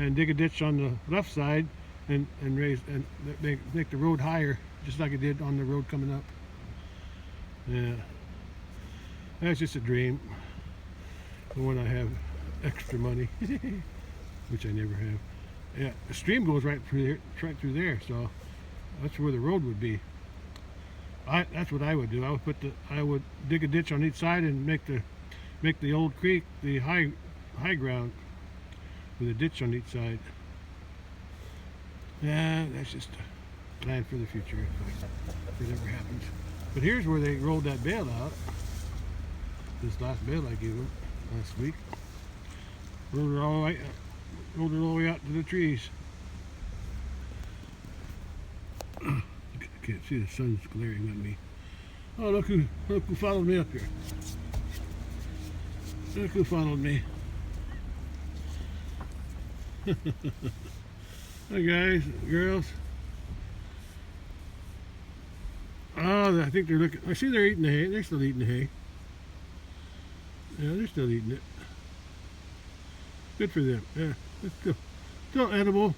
and dig a ditch on the left side and raise and make the road higher, just like it did on the road coming up. Yeah, that's just a dream when I have extra money, which I never have. Yeah, the stream goes right through there, so that's where the road would be. That's what I would do. I would dig a ditch on each side and make the old creek the high ground with a ditch on each side. Yeah, that's just a plan for the future if it ever happens. But here's where they rolled that bale out. This last bale I gave them last week. Rolled it all the way out to the trees. I can't see, the sun's glaring at me. Oh, look who followed me up here. Look who followed me. Hi guys, girls. Oh, I think they're looking. I see they're eating the hay. They're still eating the hay. Yeah, they're still eating it. Good for them. Yeah, it's still edible.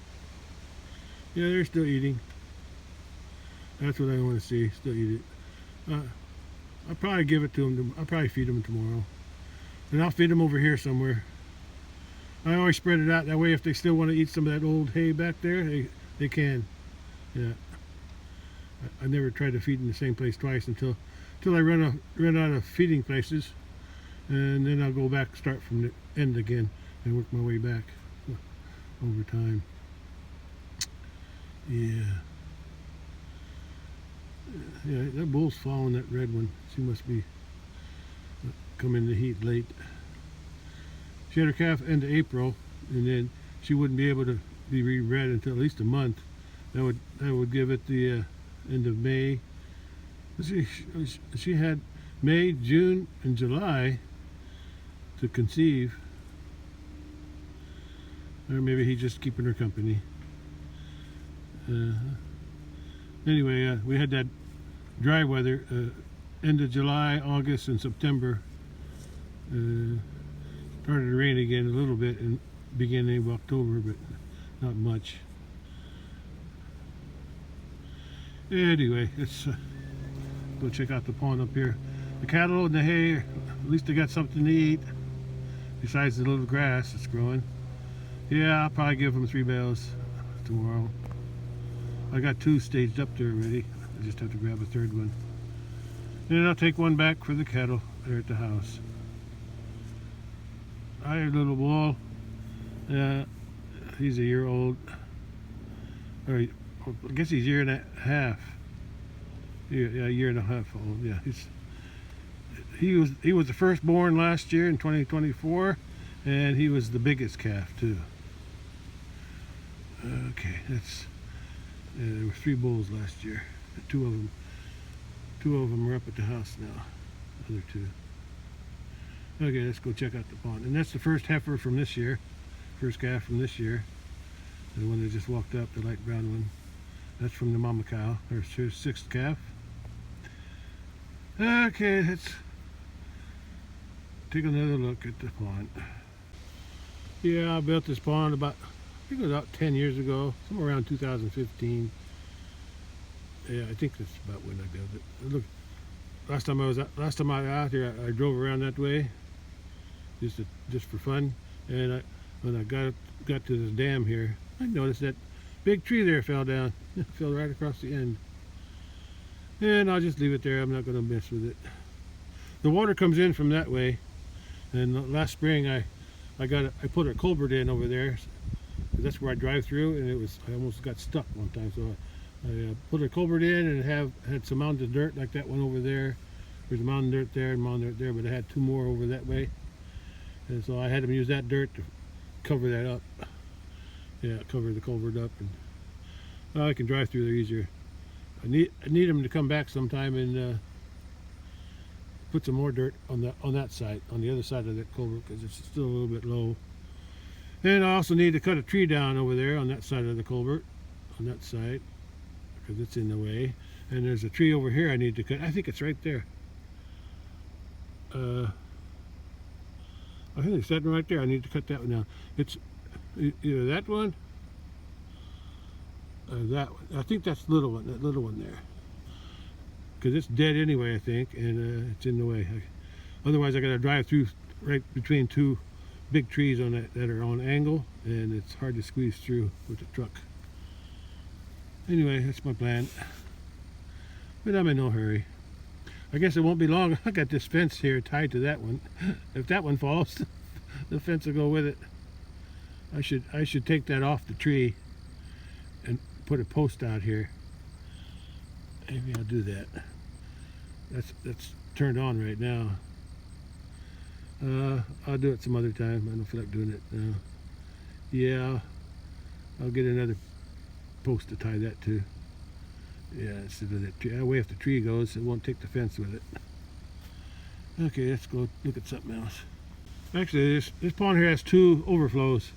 Yeah, they're still eating. That's what I want to see. Still eat it. I'll probably give it to them. I'll probably feed them tomorrow. And I'll feed them over here somewhere. I always spread it out. That way if they still want to eat some of that old hay back there, they can. Yeah. I never tried to feed in the same place twice until I run out of feeding places. And then I'll go back, start from the end again, and work my way back over time. Yeah. Yeah, that bull's following that red one. She must be coming to heat late. She had her calf end of April, and then she wouldn't be able to be re-bred until at least a month. That would give it the end of May. She had May, June, and July to conceive. Or maybe he's just keeping her company. Anyway, we had that dry weather end of July, August, and September. Started to rain again a little bit in beginning of October, but not much. Anyway, let's go check out the pond up here. The cattle and the hay, at least they got something to eat besides the little grass that's growing. Yeah, I'll probably give them 3 bales tomorrow. I got 2 staged up there already. I just have to grab a 3rd one. And I'll take one back for the cattle there at the house. Hi, little bull. He's a year old. Or I guess he's a year and a half. Yeah, a year and a half old. Yeah, he was the firstborn last year in 2024, and he was the biggest calf too. Okay, there were 3 bulls last year. 2 of them are up at the house now. The other 2. Okay, let's go check out the pond. And that's the first heifer from this year. First calf from this year. The one that just walked up, the light brown one. That's from the mama cow, her 6th calf. Okay, let's take another look at the pond. Yeah, I built this pond about, I think it was about 10 years ago, somewhere around 2015. Yeah, I think that's about when I built it. Look, last time I was out here, I drove around that way, just for fun. And when I got to this dam here, I noticed that big tree there fell down. It fell right across the end. And I'll just leave it there. I'm not going to mess with it. The water comes in from that way. And last spring I put a culvert in over there. That's where I drive through, and I almost got stuck one time. So I put a culvert in and had some mounds of dirt like that one over there. There's a mountain dirt there and a mountain dirt there, but I had 2 more over that way. And so I had them use that dirt to cover that up. Yeah, cover the culvert up, and I can drive through there easier. I need them to come back sometime and put some more dirt on that side, on the other side of that culvert, because it's still a little bit low. And I also need to cut a tree down over there on that side of the culvert, on that side, because it's in the way. And there's a tree over here I need to cut. I think it's right there. I think it's sitting right there. I need to cut that one down. Either that one or that one. I think that's the little one, that little one there. Because it's dead anyway, I think, and it's in the way. Otherwise, I got to drive through right between two big trees on that are on angle, and it's hard to squeeze through with the truck. Anyway, that's my plan. But I'm in no hurry. I guess it won't be long. I got this fence here tied to that one. If that one falls, the fence will go with it. I should take that off the tree and put a post out here. Maybe I'll do that. That's turned on right now. I'll do it some other time. I don't feel like doing it now. Yeah, I'll get another post to tie that to. Yeah, instead of that tree. That way if the tree goes, it won't take the fence with it. Okay, let's go look at something else. Actually, this pond here has two overflows.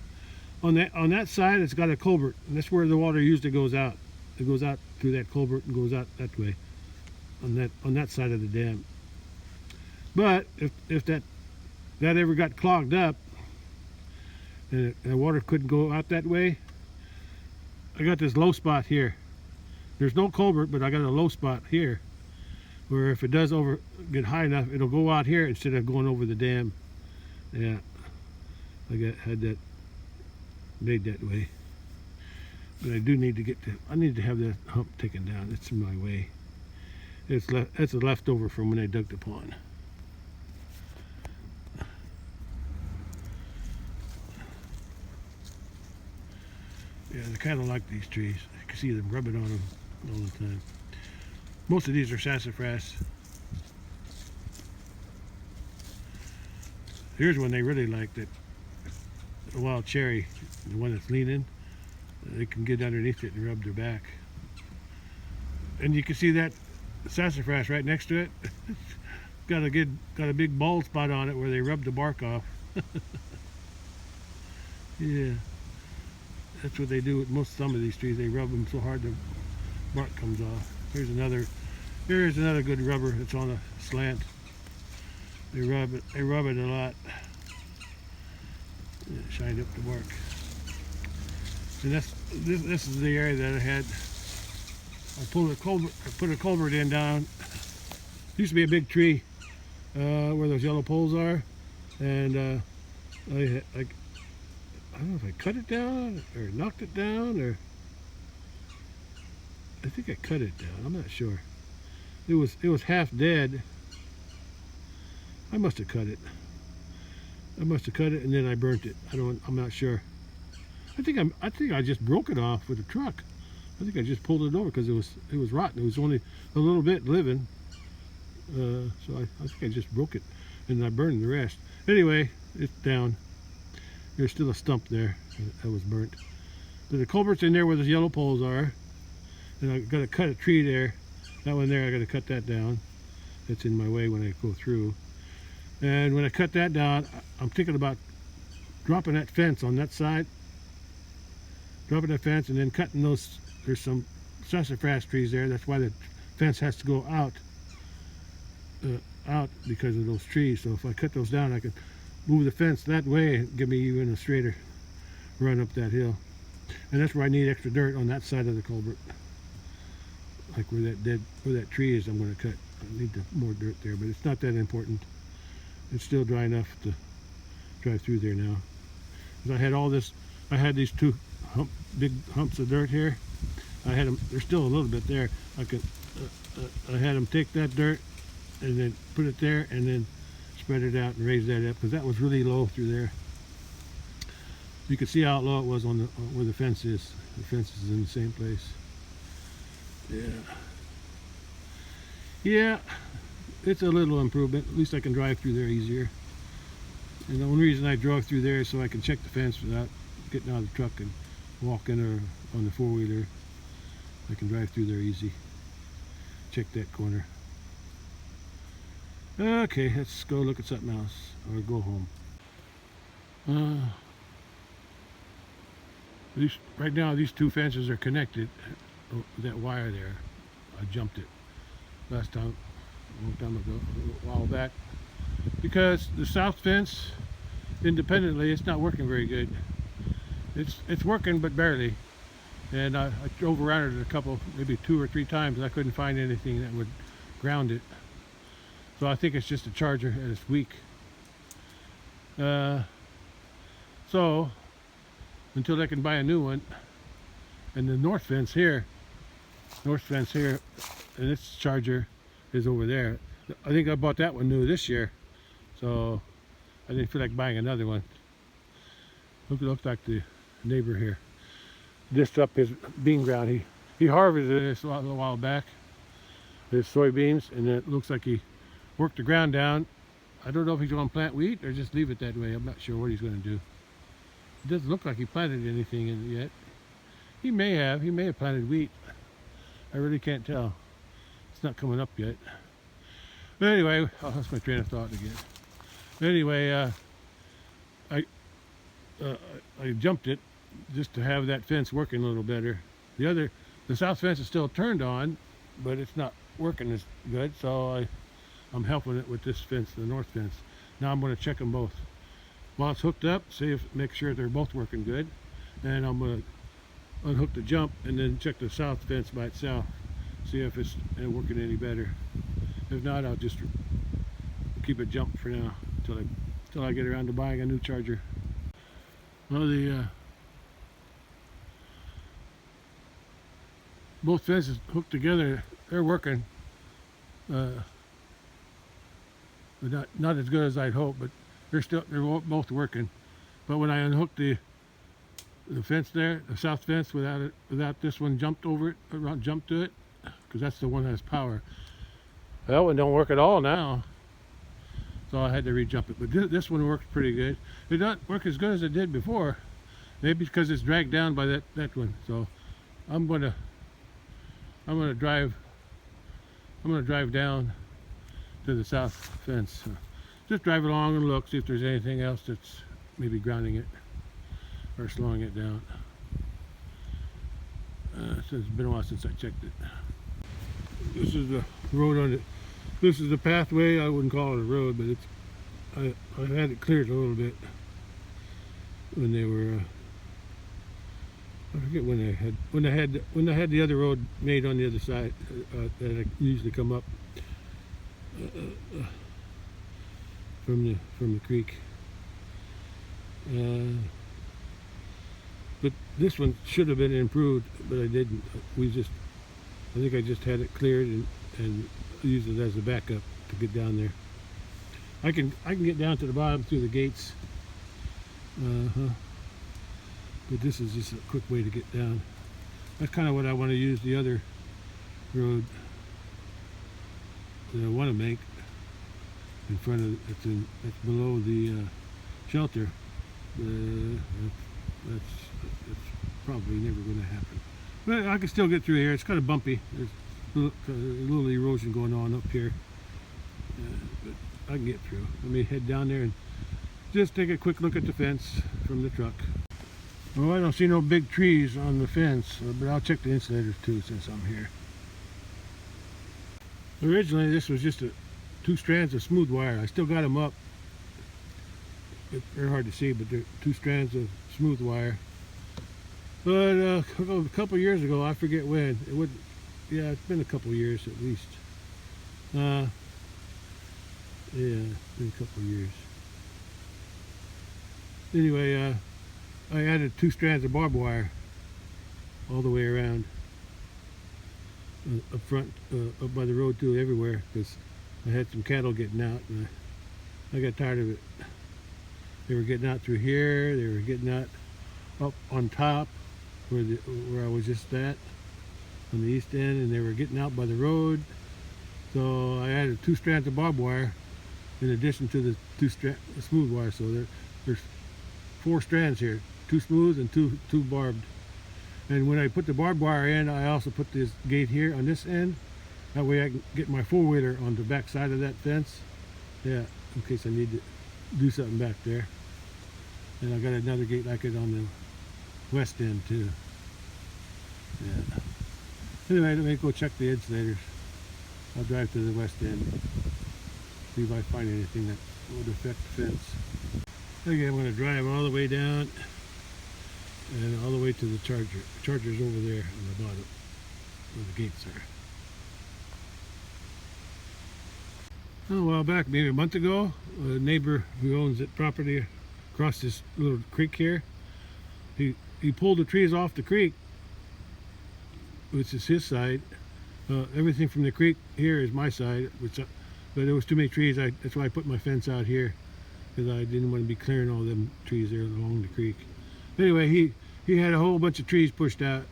On that side, it's got a culvert, and that's where the water usually goes out. It goes out through that culvert and goes out that way. On that side of the dam. But if that ever got clogged up and the water couldn't go out that way, I got this low spot here. There's no culvert, but I got a low spot here where if it does get high enough, it'll go out here instead of going over the dam. Yeah, had that made that way. But I do need to I need to have that hump taken down. It's in my way. It's a leftover from when I dug the pond. Yeah, I kind of like these trees. I can see them rubbing on them all the time. Most of these are sassafras. Here's one they really like, that a wild cherry, the one that's leaning. They can get underneath it and rub their back. And you can see that sassafras right next to it. got a big bald spot on it where they rub the bark off. Yeah, that's what they do with some of these trees. They rub them so hard the bark comes off. Here's another good rubber that's on a slant. They rub it a lot. Yeah, it shined up the bark. And this is the area that I had. I put a culvert in down. Used to be a big tree where those yellow poles are, and I don't know if I cut it down or knocked it down, or I think I cut it down. I'm not sure. It was half dead. I must have cut it. And then I burnt it. I'm not sure. I think I just broke it off with a truck. I think I just pulled it over because it was rotten. It was only a little bit living. So I think I just broke it and I burned the rest. Anyway, it's down. There's still a stump there that was burnt. But the culvert's in there where those yellow poles are. And I got to cut a tree there. That one there, I got to cut that down. That's in my way when I go through. And when I cut that down, I'm thinking about dropping that fence on that side. Dropping that fence and then cutting those. There's some sassafras trees there. That's why the fence has to go out because of those trees. So if I cut those down, I can move the fence that way and give me even a straighter run up that hill. And that's where I need extra dirt, on that side of the culvert. Like where that tree is, I'm going to cut. I need more dirt there, but it's not that important. It's still dry enough to drive through there now. Because I had these two big humps of dirt here. There's still a little bit there. I had them take that dirt and then put it there and then spread it out and raise that up, because that was really low through there. You can see how low it was on where the fence is. The fence is in the same place. Yeah, it's a little improvement. At least I can drive through there easier. And the only reason I drove through there is so I can check the fence without getting out of the truck and walking, or on the four-wheeler. I can drive through there easy. Check that corner. Okay, let's go look at something else, or go home. Right now, these two fences are connected. That wire there, I jumped it last time, a long time ago, a while back, because the south fence, independently, it's not working very good. It's working, but barely. And I drove around it a couple, maybe 2 or 3 times, and I couldn't find anything that would ground it. So I think it's just a charger and it's weak. So until I can buy a new one, and the north fence here, and its charger is over there. I think I bought that one new this year, so I didn't feel like buying another one. Looks like the neighbor here. This up his bean ground. He harvested this a while back, his soybeans, and it looks like he worked the ground down. I don't know if he's going to plant wheat or just leave it that way. I'm not sure what he's going to do. It doesn't look like he planted anything in it yet. He may have planted wheat. I really can't tell. It's not coming up yet. But anyway, I lost my train of thought again. Anyway, I jumped it just to have that fence working a little better. The south fence is still turned on, but it's not working as good, so I'm helping it with this fence, the north fence. Now I'm going to check them both. While it's hooked up, make sure they're both working good, and I'm going to unhook the jump and then check the south fence by itself, see if it's working any better. If not, I'll just keep it jumped for now until I get around to buying a new charger. Well, both fences hooked together, they're working. But not as good as I'd hoped, but they're both working. But when I unhooked the fence there, the south fence, without this one jumped to it, because that's the one that has power. That one don't work at all now, so I had to re-jump it. But this one works pretty good. It doesn't work as good as it did before, maybe because it's dragged down by that one. So I'm gonna drive down to the south fence. Just drive along and look, see if there's anything else that's maybe grounding it or slowing it down. It's been a while since I checked it. This is the road on it. This is the pathway. I wouldn't call it a road, but I had it cleared a little bit when they were. I forget when they had the other road made on the other side that I usually come up from the creek. But this one should have been improved, but I didn't. I think I just had it cleared and used it as a backup to get down there. I can get down to the bottom through the gates. But this is just a quick way to get down. That's kind of what I want to use the other road that I want to make in front of that's below the shelter. That's probably never going to happen. But I can still get through here. It's kind of bumpy. There's a little erosion going on up here. But I can get through. Let me head down there and just take a quick look at the fence from the truck. Well, I don't see no big trees on the fence, but I'll check the insulators too since I'm here. Originally, this was just 2 strands of smooth wire. I still got them up. They're hard to see, but they're 2 strands of smooth wire. But a couple years ago, I forget when, yeah, it's been a couple years at least. Yeah, it's been a couple years. Anyway, I added 2 strands of barbed wire all the way around, up front, up by the road too, everywhere, because I had some cattle getting out, and I got tired of it. They were getting out through here, they were getting out up on top, where I was just at, on the east end, and they were getting out by the road. So I added 2 strands of barbed wire in addition to the smooth wire. So there's 4 strands here, 2 smooth and 2 barbed. And when I put the barbed wire in, I also put this gate here on this end. That way I can get my 4-wheeler on the back side of that fence. Yeah, in case I need to do something back there. And I got another gate like it on the west end too. Yeah. Anyway, let me go check the insulators. I'll drive to the west end, see if I find anything that would affect the fence. Okay, I'm going to drive all the way down and all the way to the charger. The charger's over there on the bottom where the gates are. A while back, maybe a month ago, a neighbor who owns that property across this little creek here, he pulled the trees off the creek, which is his side. Everything from the creek here is my side, but there was too many trees. That's why I put my fence out here, because I didn't want to be clearing all them trees there along the creek. Anyway, he had a whole bunch of trees pushed out.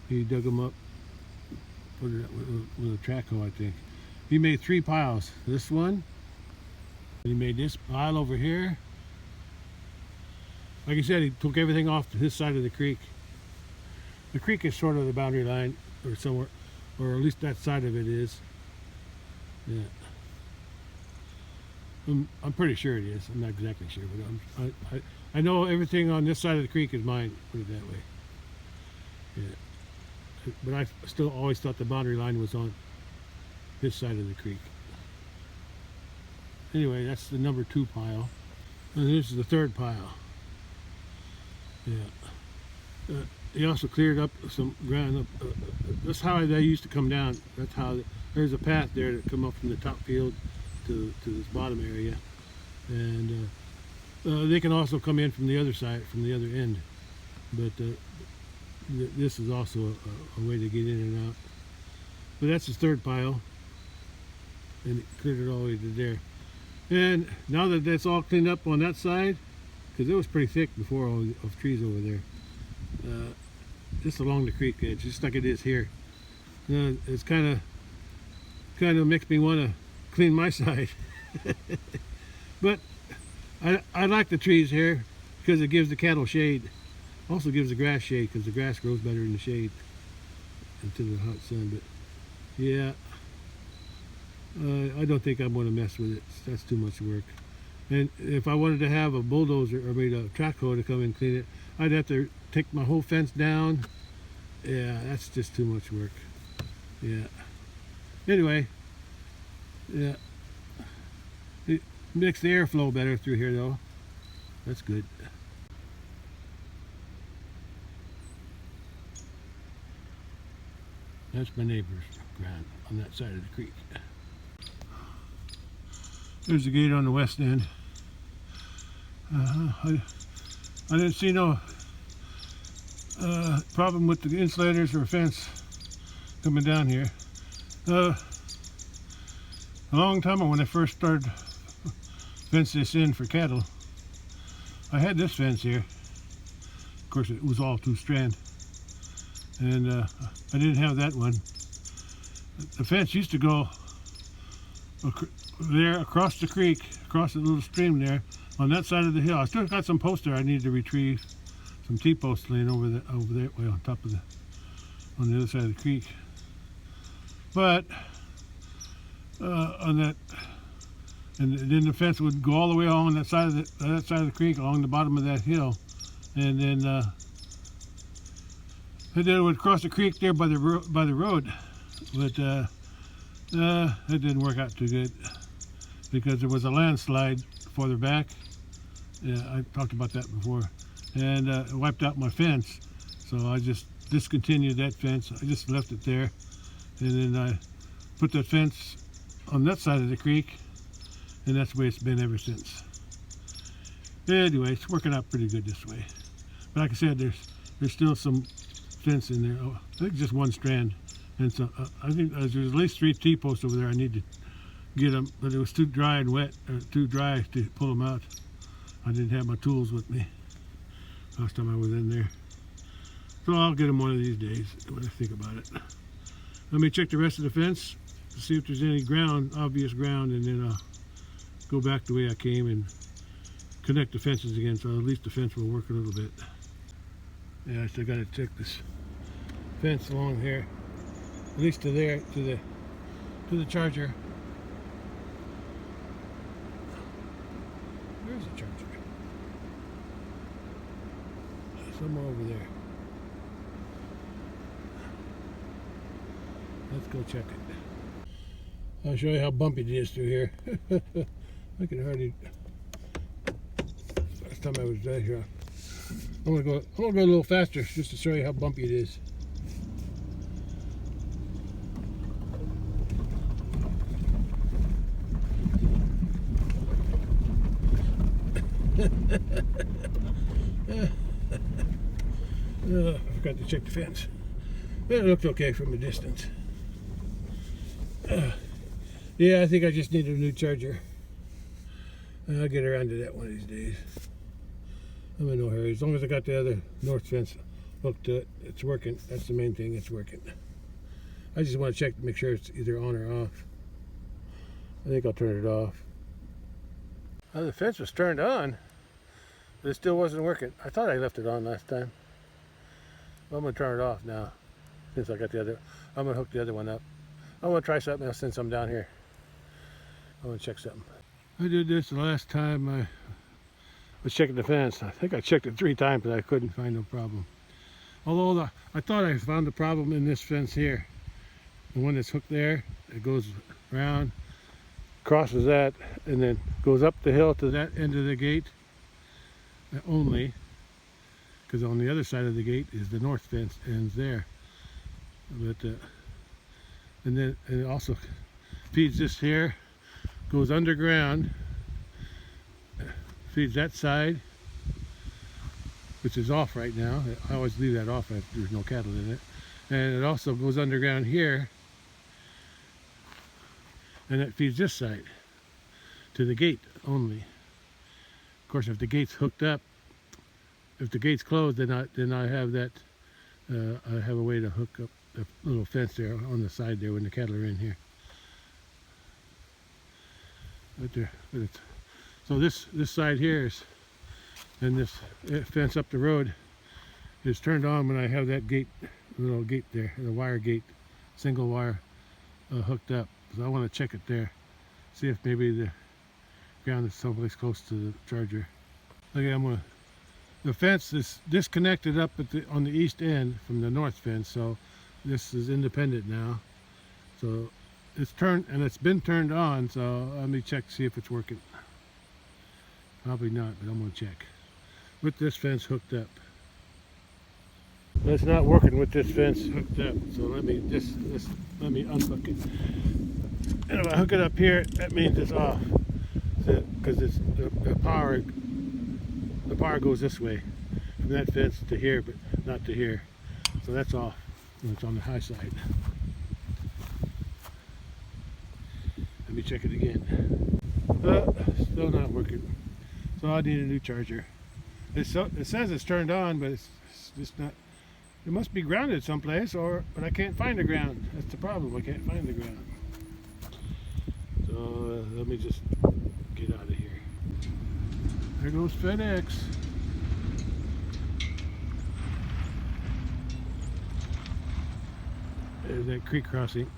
He dug them up, put it with a track hoe, I think. He made 3 piles. This one, he made this pile over here. Like I said, he took everything off to his side of the creek. The creek is sort of the boundary line, or somewhere, or at least that side of it is. Yeah. I'm pretty sure it is. I'm not exactly sure, but I know everything on this side of the creek is mine, put it that way. Yeah. But I still always thought the boundary line was on this side of the creek. Anyway, that's the number 2 pile. And this is the 3rd pile. Yeah. He also cleared up some ground. That's how they used to come down. That's how there's a path there that come up from the top field to this bottom area, and they can also come in from the other side, from the other end. But this is also a way to get in and out. But that's his 3rd pile, and it cleared it all the way to there. And now that that's all cleaned up on that side, because it was pretty thick before, all of trees over there, just along the creek edge, just like it is here. It's kind of makes me want to clean my side. But I like the trees here because it gives the cattle shade. Also gives the grass shade, because the grass grows better in the shade into the hot sun. But yeah, I don't think I'm going to mess with it. That's too much work. And if I wanted to have a bulldozer or maybe a track hoe to come and clean it, I'd have to take my whole fence down. Yeah, that's just too much work. Yeah. Anyway, yeah. It makes the airflow better through here, though. That's good. That's my neighbor's ground on that side of the creek. There's the gate on the west end. I didn't see no problem with the insulators or fence coming down here. A long time ago, when I first started fence this in for cattle, I had this fence here. Of course, it was all 2-strand, and I didn't have that one. The fence used to go there across the creek, across the little stream there, on that side of the hill. I still got some posts there I need to retrieve, some T-posts laying over there, way on top of on the other side of the creek. But on that, and then the fence would go all the way along that side of the creek, along the bottom of that hill, and then it would cross the creek there by the road. But it didn't work out too good because there was a landslide farther back. Yeah, I talked about that before, and it wiped out my fence. So I just discontinued that fence. I just left it there, and then I put that fence on that side of the creek, and that's the way it's been ever since. Anyway, it's working out pretty good this way. But like I said, there's still some fence in there. Oh, I think just 1 strand, and so I think there's at least 3 T-posts over there. I need to get them, but it was too dry and wet, or too dry to pull them out. I didn't have my tools with me last time I was in there, so I'll get them one of these days when I think about it. Let me check the rest of the fence to see if there's any obvious ground, and then I'll go back the way I came and connect the fences again, so at least the fence will work a little bit. Yeah, I still got to check this fence along here, at least to there, to the charger. Where's the charger? Somewhere over there. Let's go check it. I'll show you how bumpy it is through here. I can hardly. Last time I was down here, I'm gonna go a little faster just to show you how bumpy it is. I forgot to check the fence. But it looked okay from a distance. Yeah, I think I just need a new charger. I'll get around to that one of these days. I'm in no hurry. As long as I got the other north fence hooked to it, it's working. That's the main thing, it's working. I just want to check to make sure it's either on or off. I think I'll turn it off. Oh, the fence was turned on, but it still wasn't working. I thought I left it on last time. Well, I'm going to turn it off now, since I got the other. I'm going to hook the other one up. I want to try something else since I'm down here. I want to check something. I did this the last time I was checking the fence. I think I checked it 3 times, but I couldn't find no problem. Although I thought I found the problem in this fence here. The one that's hooked there, it goes around, crosses that, and then goes up the hill to that end of the gate only, because on the other side of the gate is the north fence, ends there. But and then it also feeds this here, goes underground, feeds that side, which is off right now. I always leave that off if there's no cattle in it. And it also goes underground here, and it feeds this side to the gate only. Of course, if the gate's hooked up, if the gate's closed, then I have that. I have a way to hook up the little fence there on the side there when the cattle are in here. So this side here is, and this fence up the road is turned on when I have that gate, little gate there, the wire gate, single wire hooked up. So I want to check it there, see if maybe the ground is someplace close to the charger. Okay, the fence is disconnected up on the east end from the north fence, so this is independent now. So it's turned, and it's been turned on, so let me check to see if it's working. Probably not, but I'm going to check. With this fence hooked up. It's not working with this fence hooked up, so let me unhook it. And if I hook it up here, that means it's off, because it's the power goes this way from that fence to here, but not to here. So that's off. It's on the high side. Let me check it again. Still not working. So I need a new charger. It says it's turned on, but it's just not. It must be grounded someplace, but I can't find the ground. That's the problem. I can't find the ground. So let me just get out of here. There goes FedEx. There's that creek crossing.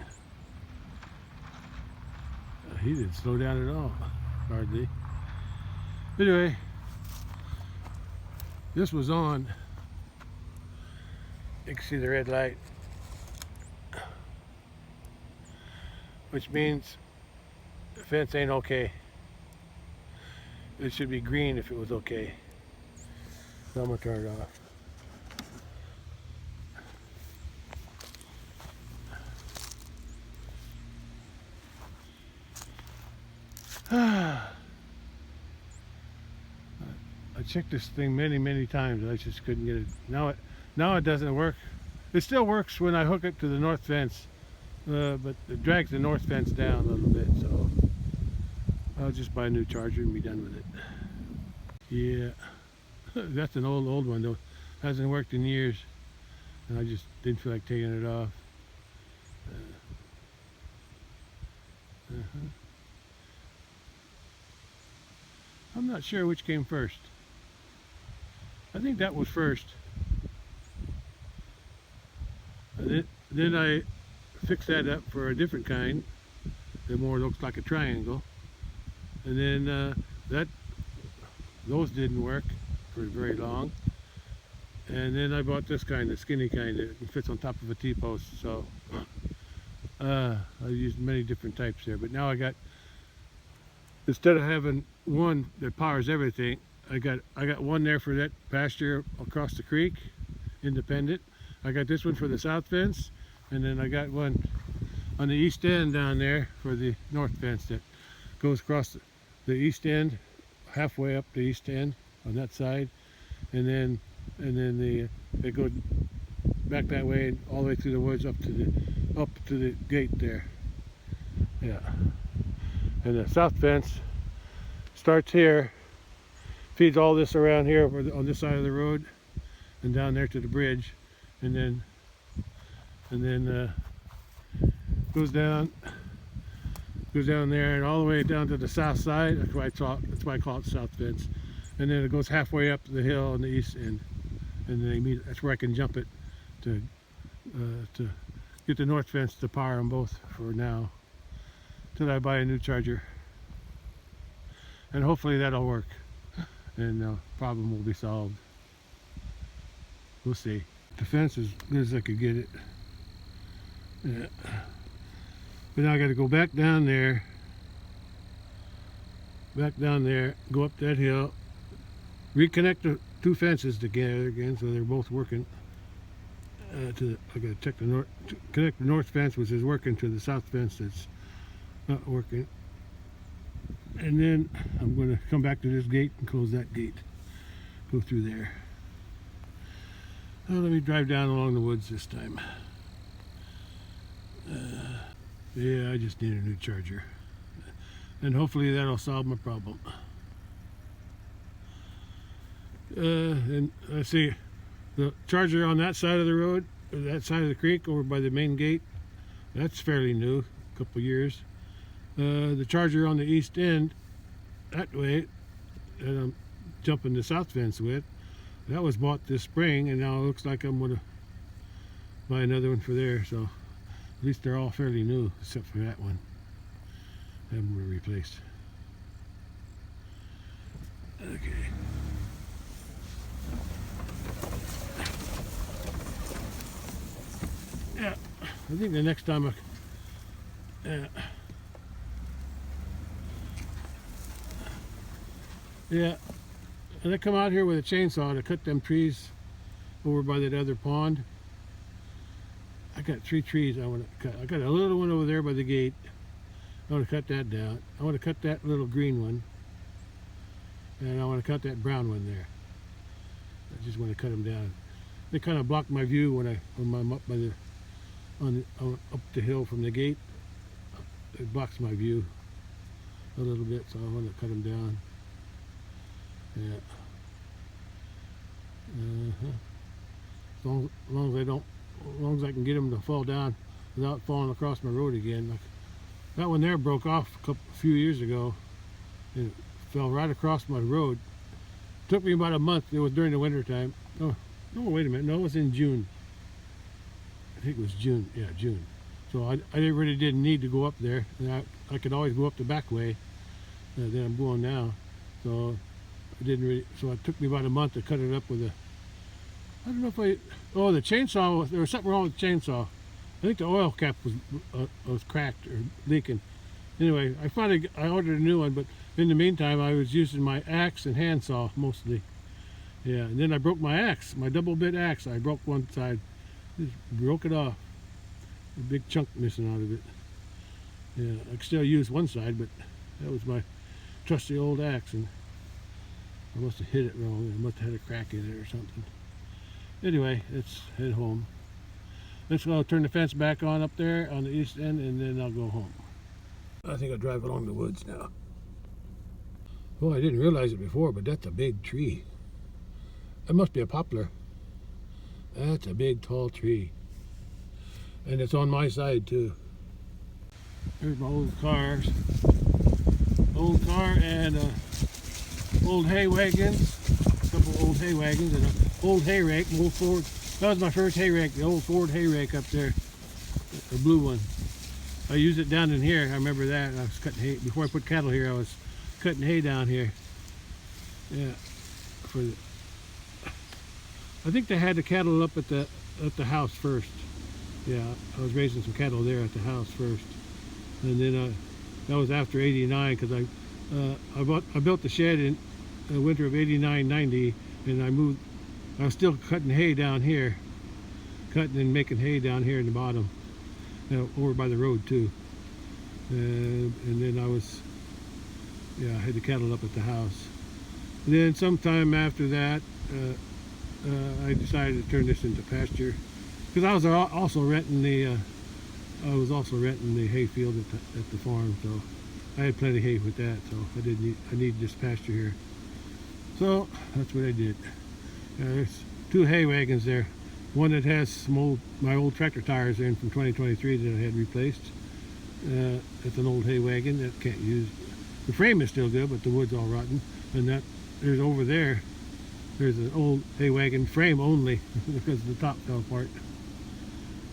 He didn't slow down at all, hardly. Anyway, this was on. You can see the red light, which means the fence ain't okay. It should be green if it was okay. So I'm gonna turn it off. I checked this thing many times. I just couldn't get it. Now it doesn't work. It still works when I hook it to the north fence, but it drags the north fence down a little bit. So I'll just buy a new charger and be done with it. Yeah, that's an old one though. Hasn't worked in years, and I just didn't feel like taking it off. I'm not sure which came first. I think that was first. Then I fixed that up for a different kind that more looks like a triangle. And then those didn't work for very long. And then I bought this kind, the skinny kind that fits on top of a T-post. So I used many different types there. But now I got, instead of having one that powers everything, I got one there for that pasture across the creek, independent. I got this one for the south fence, and then I got one on the east end down there for the north fence that goes across the east end, halfway up the east end on that side, and then it goes back that way and all the way through the woods up to the gate there. Yeah. And the south fence starts here, feeds all this around here on this side of the road, and down there to the bridge, and then goes down there and all the way down to the south side. That's why I call it south fence. And then it goes halfway up the hill on the east end, and then that's where I can jump it to get the north fence to power them both for now, till I buy a new charger. And hopefully that'll work, and the problem will be solved. We'll see. The fence is as good as I could get it. Yeah. But now I got to go back down there, go up that hill, reconnect the two fences together again so they're both working. I got to check connect the north fence, which is working, to the south fence that's not working. And then I'm going to come back to this gate and close that gate. Go through there. Let me drive down along the woods this time. Yeah, I just need a new charger. And hopefully that'll solve my problem. And I see the charger on that side of the road, or that side of the creek over by the main gate. That's fairly new, a couple years. The charger on the east end, that way, that I'm jumping the south fence with, that was bought this spring, and now it looks like I'm going to buy another one for there. So at least they're all fairly new, except for that one. I haven't been replaced. Okay. Yeah, I think the next time yeah, and I come out here with a chainsaw to cut them trees over by that other pond. I got 3 trees I want to cut. I got a little one over there by the gate. I want to cut that down. I want to cut that little green one, and I want to cut that brown one there. I just want to cut them down. They kind of block my view when I'm up by up the hill from the gate. It blocks my view a little bit, so I want to cut them down. Yeah. As long as I can get them to fall down without falling across my road again. Like that one there broke off a few years ago, and it fell right across my road. It took me about a month. It was during the winter time. Oh, no, wait a minute. No, it was in June. I think it was June. Yeah, June. So I really didn't need to go up there. And I could always go up the back way that I'm going now. So I didn't really. So it took me about a month to cut it up with a. I don't know if the chainsaw. There was something wrong with the chainsaw. I think the oil cap was cracked or leaking. Anyway, I ordered a new one, but in the meantime, I was using my axe and handsaw mostly. Yeah, and then I broke my axe, my double bit axe. I broke one side, just broke it off. A big chunk missing out of it. Yeah, I could still use one side, but that was my trusty old axe, and I must have hit it wrong. I must have had a crack in it or something. Anyway, let's head home. Let's go turn the fence back on up there on the east end, and then I'll go home. I think I'll drive along the woods now. Oh, I didn't realize it before, but that's a big tree. That must be a poplar. That's a big, tall tree. And it's on my side, too. Here's my old cars. Old car and old hay wagons. A couple old hay wagons and an old hay rake, an old Ford. That was my first hay rake, the old Ford hay rake up there. The blue one. I used it down in here. I remember that. I was cutting hay. Before I put cattle here, I was cutting hay down here. Yeah. I think they had the cattle up at the house first. Yeah, I was raising some cattle there at the house first, and then that was after '89 because I built the shed the winter of 89, 90, and I was still cutting hay down here, cutting and making hay down here in the bottom, over by the road too. And then I had the cattle up at the house. And then sometime after that, I decided to turn this into pasture, because I was also renting the hay field at the farm, so I had plenty of hay with that. So I needed this pasture here. So that's what I did. There's two hay wagons there. One that has my old tractor tires in from 2023 that I had replaced. It's an old hay wagon that can't use. The frame is still good, but the wood's all rotten. And there's over there, there's an old hay wagon frame only because the top fell apart.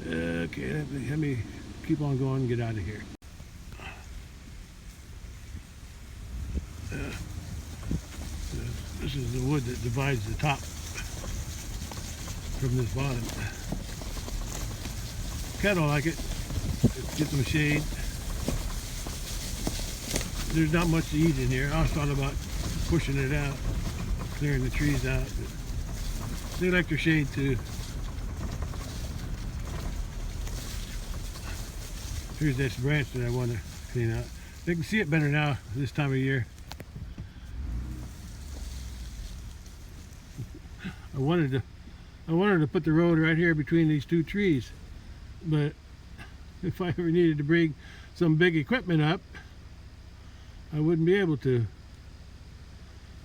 Okay, let me keep on going and get out of here. This is the wood that divides the top from this bottom. Cattle like it. Get some shade. There's not much to eat in here. I was thought about pushing it out, clearing the trees out. But they like their shade too. Here's this branch that I want to clean out. They can see it better now this time of year. I wanted to put the road right here between these two trees, but if I ever needed to bring some big equipment up, I wouldn't be able to.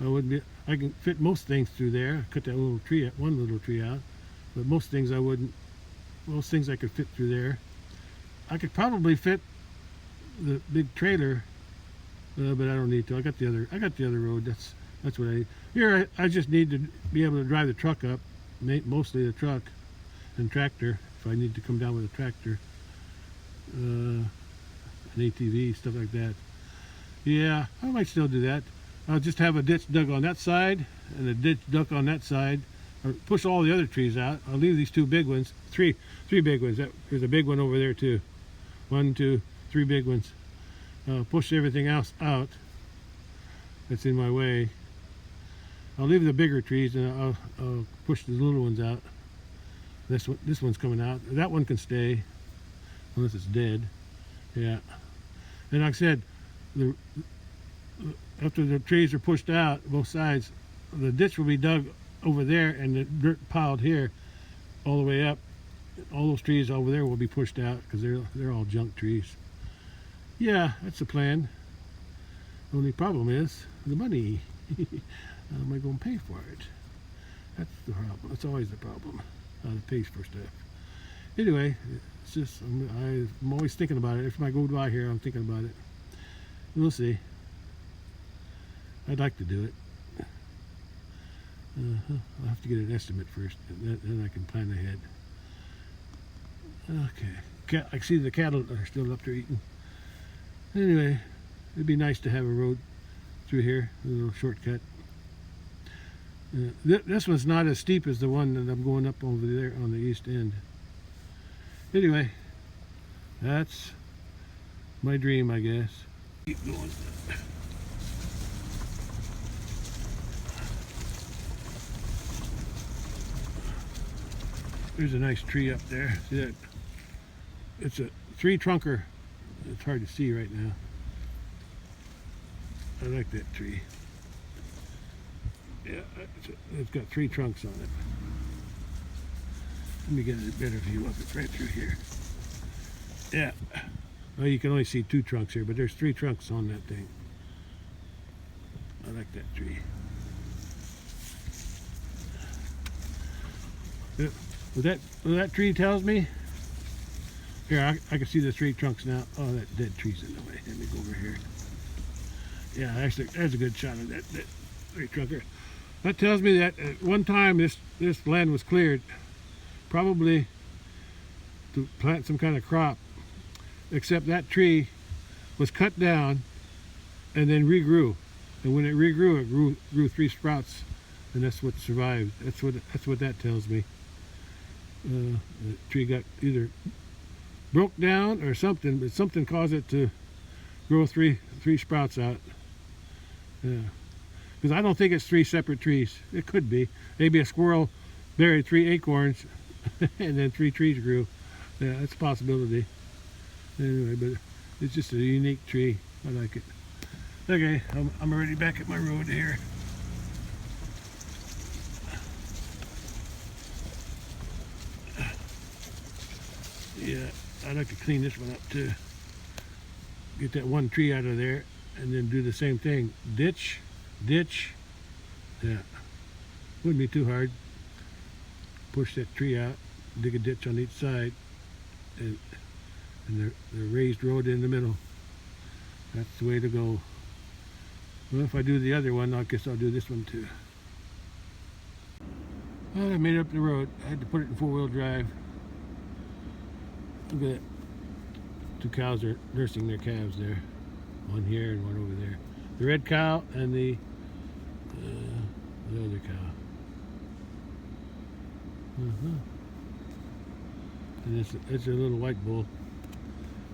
I can fit most things through there. Cut that one little tree out, but most things I wouldn't. Most things I could fit through there. I could probably fit the big trailer, but I don't need to. I got the other road. That's what I need. Here I just need to be able to drive the truck up, mostly the truck and tractor if I need to come down with a tractor, an ATV, stuff like that. Yeah, I might still do that. I'll just have a ditch dug on that side and a ditch dug on that side. Or push all the other trees out. I'll leave these two big ones, three big ones. There's a big one over there too. 1, 2, 3 big ones. Push everything else out that's in my way. I'll leave the bigger trees and I'll push the little ones out. This one's coming out. That one can stay unless it's dead. Yeah. And like I said, after the trees are pushed out, both sides, the ditch will be dug over there and the dirt piled here all the way up. All those trees over there will be pushed out because they're all junk trees. Yeah, that's the plan. The only problem is the money. How am I going to pay for it? That's the problem. That's always the problem. How to pay for stuff. Anyway, it's just I'm always thinking about it. If I go by here, I'm thinking about it. We'll see. I'd like to do it. I'll have to get an estimate first, and then I can plan ahead. Okay. I see the cattle are still up there eating. Anyway, it'd be nice to have a road through here, a little shortcut. This one's not as steep as the one that I'm going up over there on the east end. Anyway, that's my dream, I guess. Keep going. There's a nice tree up there. See that? It's a 3-trunker. It's hard to see right now. I like that tree. Yeah, it's got 3 trunks on it. Let me get a better view of it right through here. Yeah. Well, you can only see 2 trunks here, but there's 3 trunks on that thing. I like that tree. Yeah. What that tree tells me, here I can see the 3 trunks now. Oh, that dead tree's in the way. Let me go over here. Yeah, actually, there's a good shot of that 3 trunker. That tells me that at one time this land was cleared, probably to plant some kind of crop, except that tree was cut down and then regrew. And when it regrew, it grew 3 sprouts, and that's what survived. That's what that tells me. The tree got either broke down or something, but something caused it to grow three sprouts out. Yeah. Because I don't think it's 3 separate trees. It could be. Maybe a squirrel buried 3 acorns and then 3 trees grew. Yeah, that's a possibility. Anyway, but it's just a unique tree. I like it. Okay, I'm already back at my road here. Yeah, I'd like to clean this one up too. Get that one tree out of there and then do the same thing. Ditch, ditch. Yeah, wouldn't be too hard. Push that tree out, dig a ditch on each side, and the raised road in the middle. That's the way to go. Well, if I do the other one, I guess I'll do this one too. Well, I made up the road. I had to put it in 4-wheel drive. Look at that. 2 cows are nursing their calves there. One here and one over there. The red cow and the other cow. And it's a little white bull.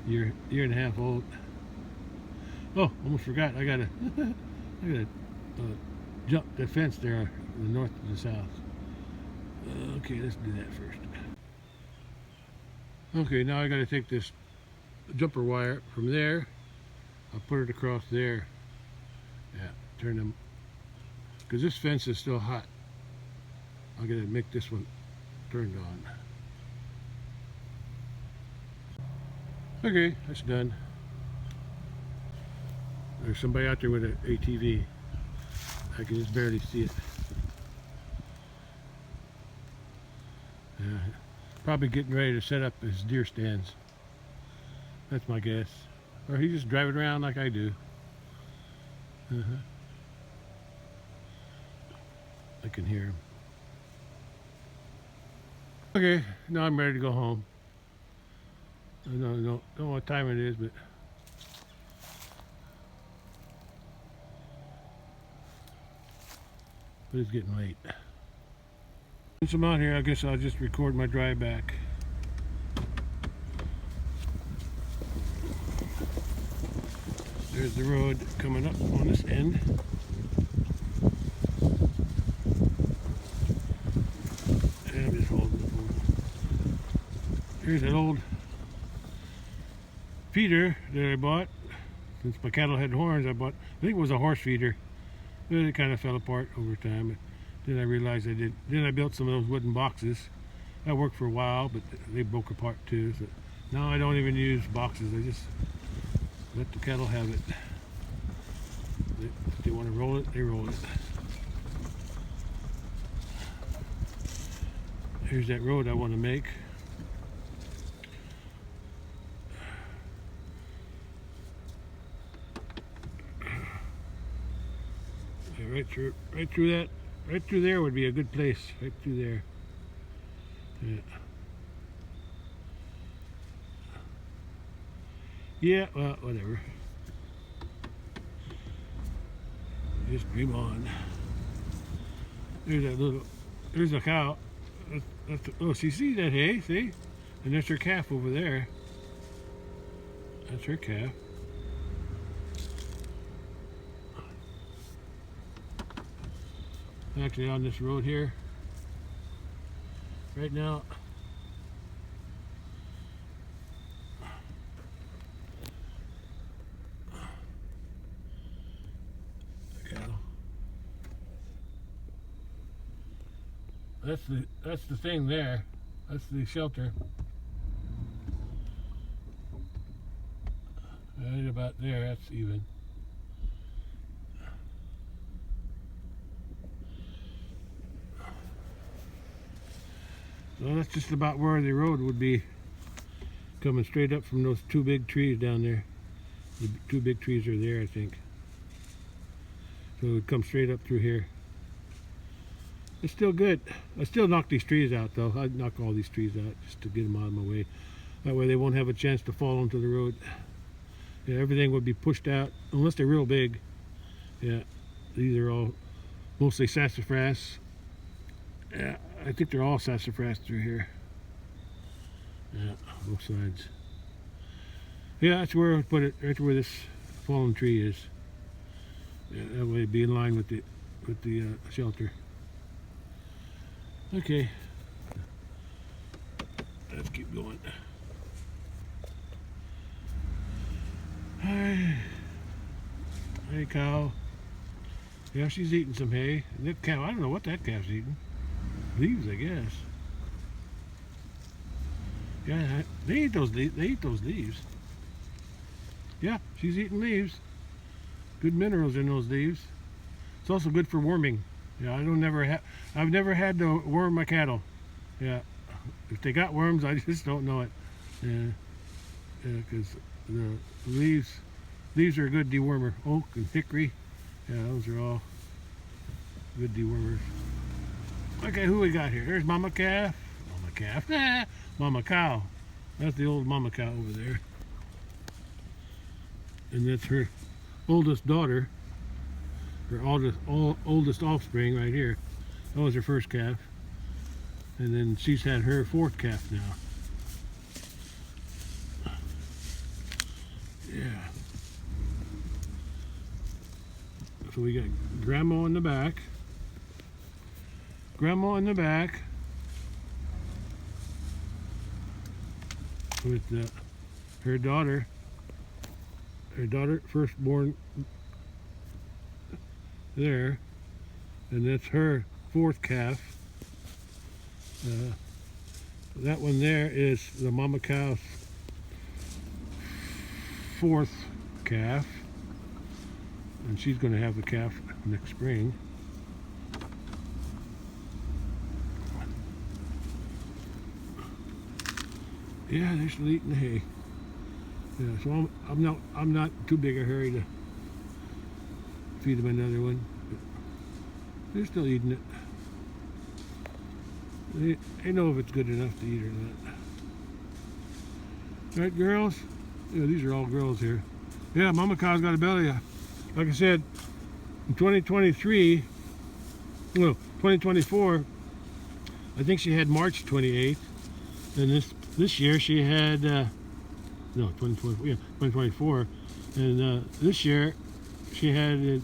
Year and a half old. Oh, almost forgot. I gotta jump the fence there, the north to the south. Okay, let's do that first. Okay, now I gotta take this jumper wire from there. I'll put it across there. Yeah, turn them. Because this fence is still hot. I'm gonna make this one turned on. Okay, that's done. There's somebody out there with an ATV. I can just barely see it. Yeah, probably getting ready to set up his deer stands. That's my guess. Or he's just driving around like I do. I can hear him. Okay, now I'm ready to go home. I don't know what time it is, but it's getting late. Since I'm out here, I guess I'll just record my drive back. There's the road coming up on this end. And I'm just holding the phone. Here's that old feeder that I bought. Since my cattle had horns, I think it was a horse feeder. But it kind of fell apart over time. But then I realized I did. Then I built some of those wooden boxes. That worked for a while, but they broke apart too. So now I don't even use boxes. I just let the cattle have it. If they want to roll it, they roll it. Here's that road I want to make. Right through there would be a good place. Right through there. Yeah, well, whatever. Just dream on. There's a cow. Oh, she sees that hay, see? And that's her calf over there. That's her calf. Actually on this road here. Right now. That's the thing there. That's the shelter. Right about there, that's even. So that's just about where the road would be, coming straight up from those 2 big trees down there. The 2 big trees are there, I think. So it would come straight up through here. It's still good. I still knock these trees out though. I'd knock all these trees out just to get them out of my way. That way they won't have a chance to fall onto the road. Yeah, everything would be pushed out, unless they're real big. Yeah, these are all mostly sassafras. Yeah, I think they're all sassafras through here. Yeah, both sides. Yeah, that's where I put it, right where this fallen tree is. Yeah, that way it'd be in line with with the shelter. Okay, let's keep going. Hi, hey cow. Yeah, she's eating some hay. And that cow, I don't know what that calf's eating. Leaves, I guess. Yeah, they eat those. They eat those leaves. Yeah, she's eating leaves. Good minerals in those leaves. It's also good for worming. Yeah, I've never had to worm my cattle. Yeah, if they got worms, I just don't know it. Yeah, because the leaves are a good dewormer. Oak and hickory. Yeah, those are all good dewormers. Okay, who we got here? There's Mama Calf. Mama Calf. Mama Cow. That's the old Mama Cow over there. And that's her oldest daughter. Her oldest offspring right here. That was her first calf. And then she's had her fourth calf now. Yeah. So we got Grandma in the back. Grandma in the back with her daughter firstborn there, and that's her fourth calf. That one there is the Mama Cow's fourth calf, and she's going to have a calf next spring. Yeah, they're still eating the hay. Yeah, so I'm not too big a hurry to feed them another one. They're still eating it. They know if it's good enough to eat or not. Right, girls? Yeah, these are all girls here. Yeah, Mama Cow's got a belly. Like I said, in 2024, I think she had March 28th, and this year she had 2024, and this year she had it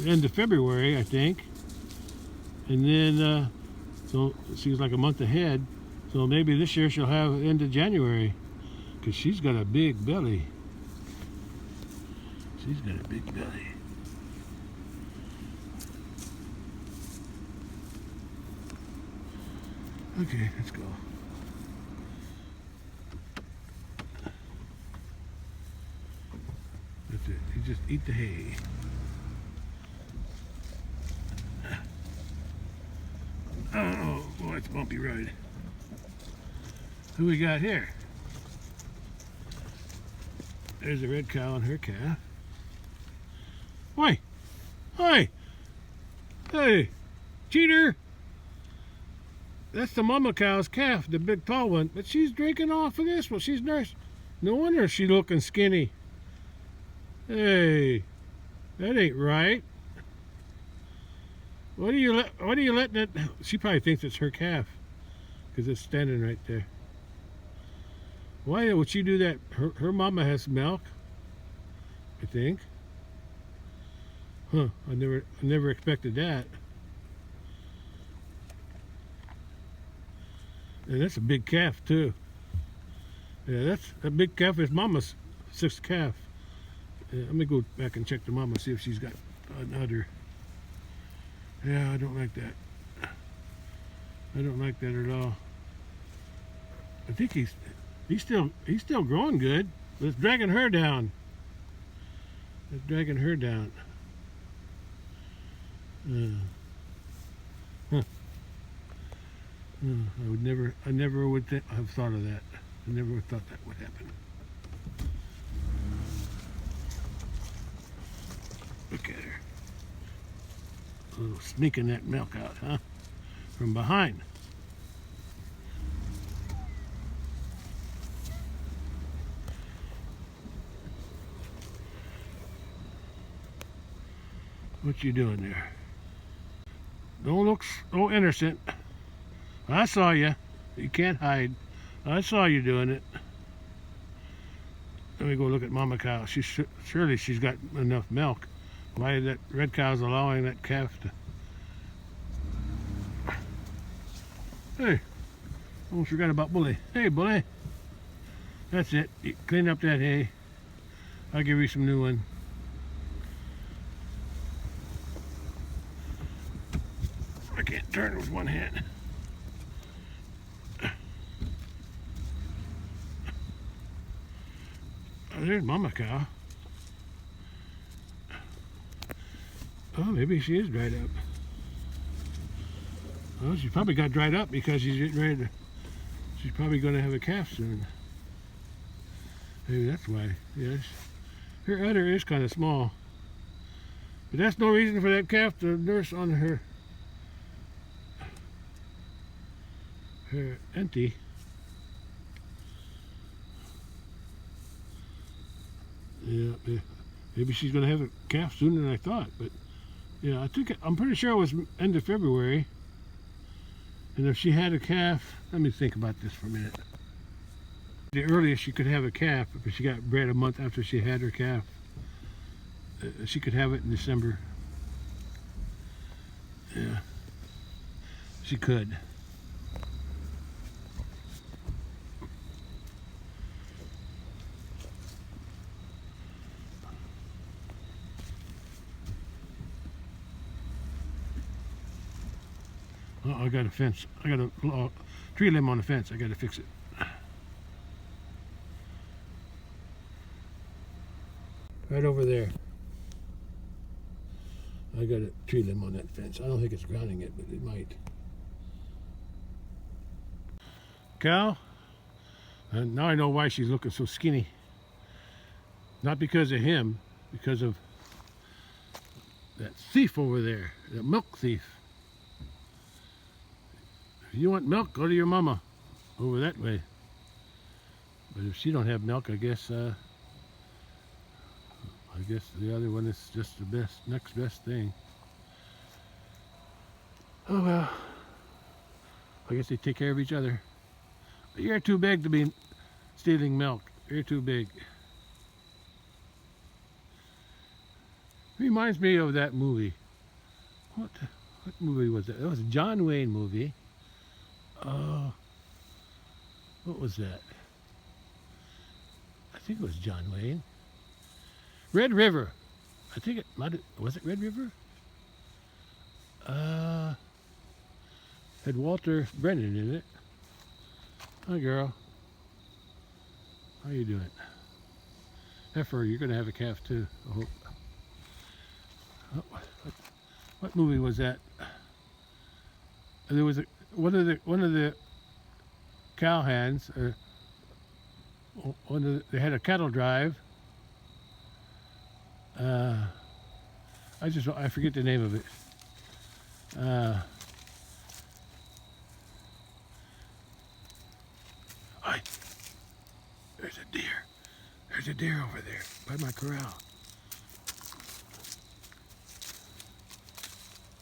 end of February, I think, and then so she was like a month ahead. So maybe this year she'll have end of January, because she's got a big belly. She's got a big belly. Okay, let's go. That's it. You just eat the hay. Oh, boy, it's a bumpy ride. Who we got here? There's a red cow and her calf. Oi! Oi! Hey! Cheater! That's the Mama Cow's calf, the big tall one. But she's drinking off of this one. She's nursed. No wonder she's looking skinny. Hey! That ain't right. What are you letting it? She probably thinks it's her calf, because it's standing right there. Why would she do that? Her mama has milk, I think. Huh, I never expected that. And that's a big calf too. Yeah, that big calf is Mama's sixth calf. Yeah, let me go back and check the mama, see if she's got another. Yeah, I don't like that. I don't like that at all. I think he's still growing good. But it's dragging her down. It's dragging her down. I never would have thought of that. I never thought that would happen. Look at her. A little sneaking that milk out, huh? From behind. What you doing there? Don't look so innocent. I saw you. You can't hide. I saw you doing it. Let me go look at Mama Cow. Surely she's got enough milk why that red cow's allowing that calf to... Hey, almost forgot about Bully. Hey, Bully. That's it. You clean up that hay. I'll give you some new one. I can't turn with one hand. Oh, there's Mama Cow. Oh, maybe she is dried up. Well, she probably got dried up because she's getting ready to... She's probably going to have a calf soon. Maybe that's why. Yes. Her udder is kind of small. But that's no reason for that calf to nurse on her auntie. Yeah, maybe she's going to have a calf sooner than I thought. But yeah, I'm pretty sure it was end of February. And if she had a calf, let me think about this for a minute. The earliest she could have a calf, if she got bred a month after she had her calf, she could have it in December. Yeah, she could. Oh, I got a fence. I got a tree limb on the fence. I got to fix it. Right over there. I got a tree limb on that fence. I don't think it's grounding it, but it might. Cow. And now I know why she's looking so skinny. Not because of him, because of that thief over there, the milk thief. If you want milk, go to your mama over that way. But if she don't have milk, I guess the other one is just the next best thing. Oh well, I guess they take care of each other. But you're too big to be stealing milk. You're too big. Reminds me of that movie. What movie was that? It was a John Wayne movie. What was that? I think it was John Wayne. Red River. I think it might have, was it Red River? Had Walter Brennan in it. Hi, girl. How you doing? Heifer, you're gonna have a calf too, I hope. What movie was that? There was one of the cowhands, or they had a cattle drive. I forget the name of it. There's a deer. There's a deer over there by my corral.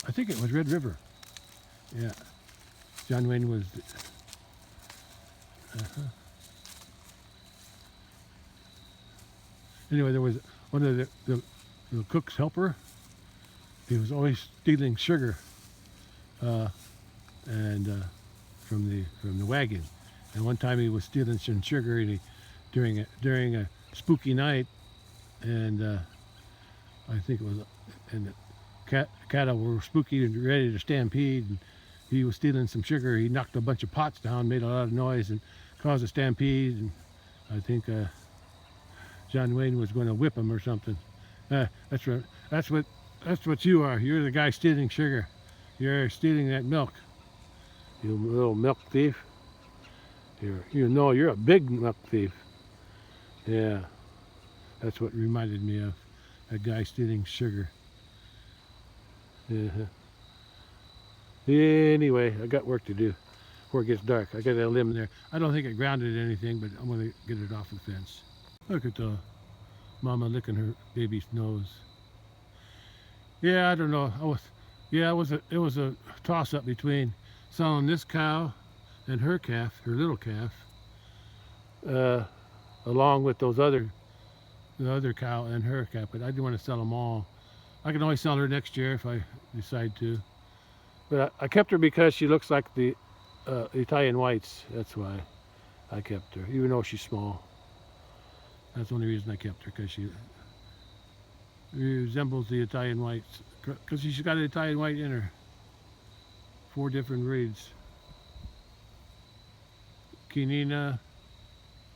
I think it was Red River. Yeah. John Wayne was... Anyway, there was one of the cook's helper. He was always stealing sugar and from the wagon. And one time he was stealing some sugar during a spooky night, and I think it was, and the cattle were spooky and ready to stampede. And he was stealing some sugar. He knocked a bunch of pots down, made a lot of noise, and caused a stampede. And I think John Wayne was going to whip him or something. That's right. That's what you are. You're the guy stealing sugar. You're stealing that milk. You little milk thief. You're a big milk thief. Yeah, that's what reminded me of. That guy stealing sugar. Yeah. Anyway, I got work to do before it gets dark. I got a limb there. I don't think it grounded anything, but I'm going to get it off the fence. Look at the mama licking her baby's nose. Yeah, I don't know. It was a toss-up between selling this cow and her calf, her little calf, along with the other cow and her calf. But I didn't want to sell them all. I can always sell her next year if I decide to. But I kept her because she looks like the Italian whites. That's why I kept her, even though she's small. That's the only reason I kept her, because she resembles the Italian whites. Because she's got an Italian white in her. 4 different breeds. Quinina,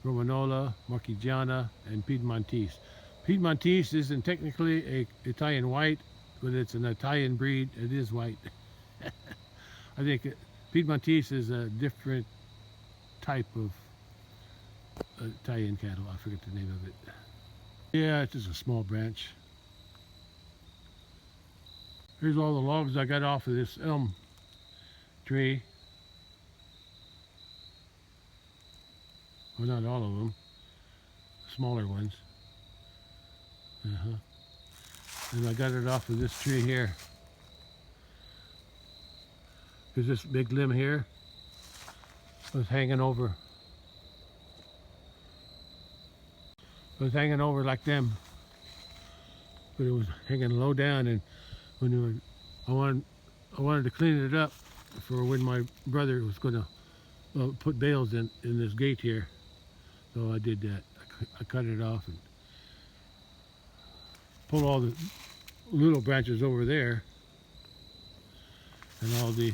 Romanola, Marchigiana, and Piedmontese. Piedmontese isn't technically an Italian white, but it's an Italian breed. It is white. I think Piedmontese is a different type of Italian cattle. I forget the name of it. Yeah, it's just a small branch. Here's all the logs I got off of this elm tree. Well, not all of them. Smaller ones. And I got it off of this tree here. There's this big limb here was hanging over. It was hanging over like them, but it was hanging low down. And when I wanted to clean it up for when my brother was going to put bales in this gate here, so I did that. I cut it off and pulled all the little branches over there, and all the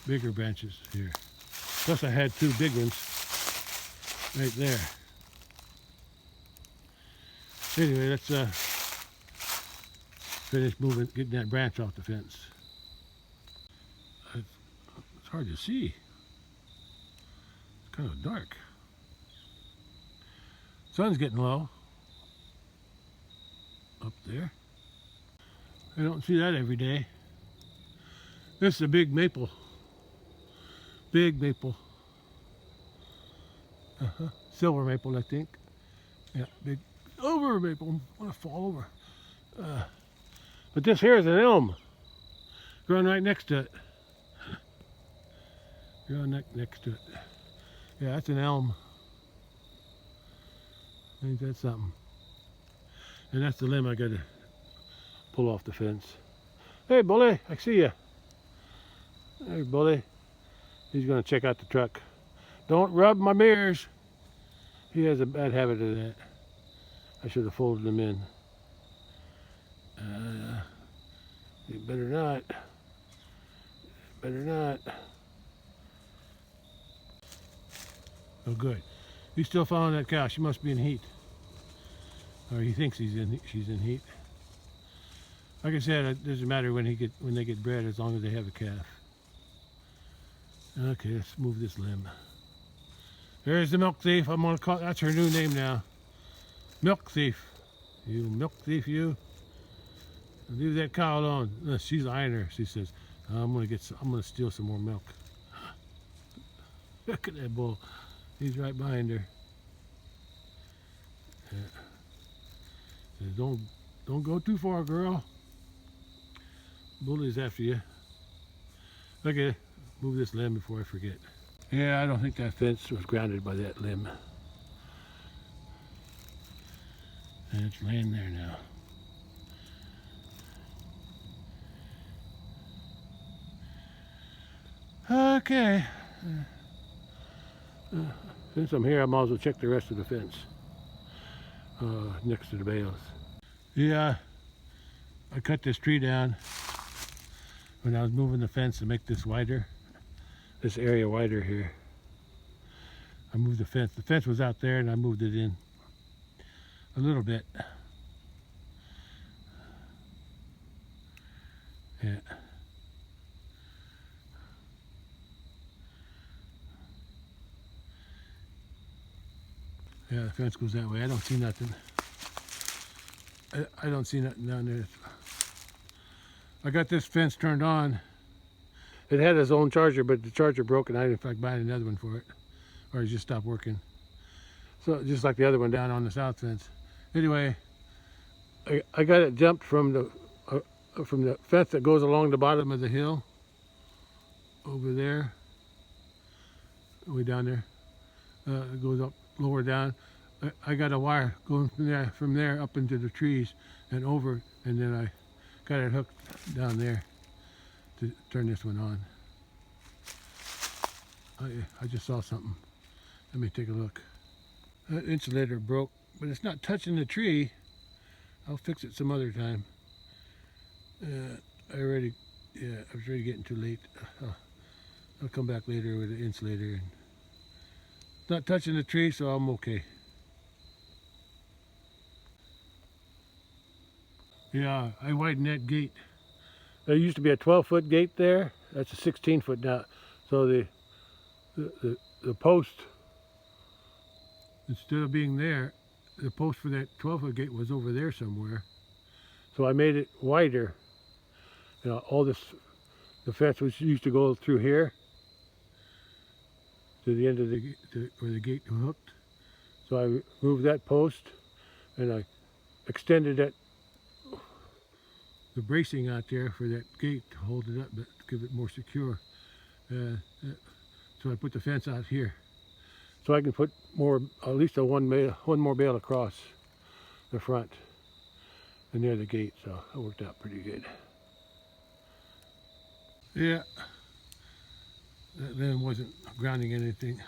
bigger branches here. Plus I had 2 big ones right there. Anyway, let's finish getting that branch off the fence. It's hard to see. It's kind of dark. Sun's getting low up there. I don't see that every day. This is a big maple. Big maple. Silver maple, I think. Yeah, big over maple. I want to fall over. But this here is an elm growing right next to it. Growing next to it. Yeah, that's an elm. Ain't that something? And that's the limb I got to pull off the fence. Hey, Bully, I see you. Hey, Bully. He's going to check out the truck. Don't rub my mirrors. He has a bad habit of that. I should have folded them in. You better not. Better not. Oh, good. He's still following that cow. She must be in heat. Or he thinks she's in heat. Like I said, it doesn't matter when they get bred, as long as they have a calf. Okay, let's move this limb. There's the milk thief. I'm gonna call. That's her new name now. Milk thief. You milk thief, you. Leave that cow alone. She's eyeing her. She says, I'm gonna steal some more milk. Look at that bull. He's right behind her. Yeah. Says, don't go too far, girl. Bully's after you. Okay, move this limb before I forget. Yeah, I don't think that fence was grounded by that limb. And it's laying there now. Okay. Since I'm here, I might as well check the rest of the fence next to the bales. Yeah, I cut this tree down when I was moving the fence to make this wider, this area wider here. I moved the fence. The fence was out there and I moved it in a little bit. Yeah. Yeah, the fence goes that way. I don't see nothing. I don't see nothing down there. I got this fence turned on. It had its own charger, but the charger broke and I didn't feel like buying another one for it. Or it just stopped working. So just like the other one down on the south fence. Anyway, I got it jumped from the fence that goes along the bottom of the hill. Over there. Way down there. It goes up lower down. I got a wire going from there up into the trees and over and then I got it hooked down there to turn this one on. I just saw something. Let me take a look. That insulator broke, but it's not touching the tree. I'll fix it some other time. I was already getting too late. I'll come back later with the insulator. And it's not touching the tree, so I'm okay. Yeah, I widened that gate. There used to be a 12-foot gate there. That's a 16-foot now. So the post, instead of being there, the post for that 12-foot gate was over there somewhere. So I made it wider. You know, all this, the fence was used to go through here to the end of where the gate hooked. So I moved that post and I extended the bracing out there for that gate to hold it up, but give it more secure. So I put the fence out here, so I can put at least one more bale across the front and near the gate. So it worked out pretty good. Yeah, that then wasn't grounding anything.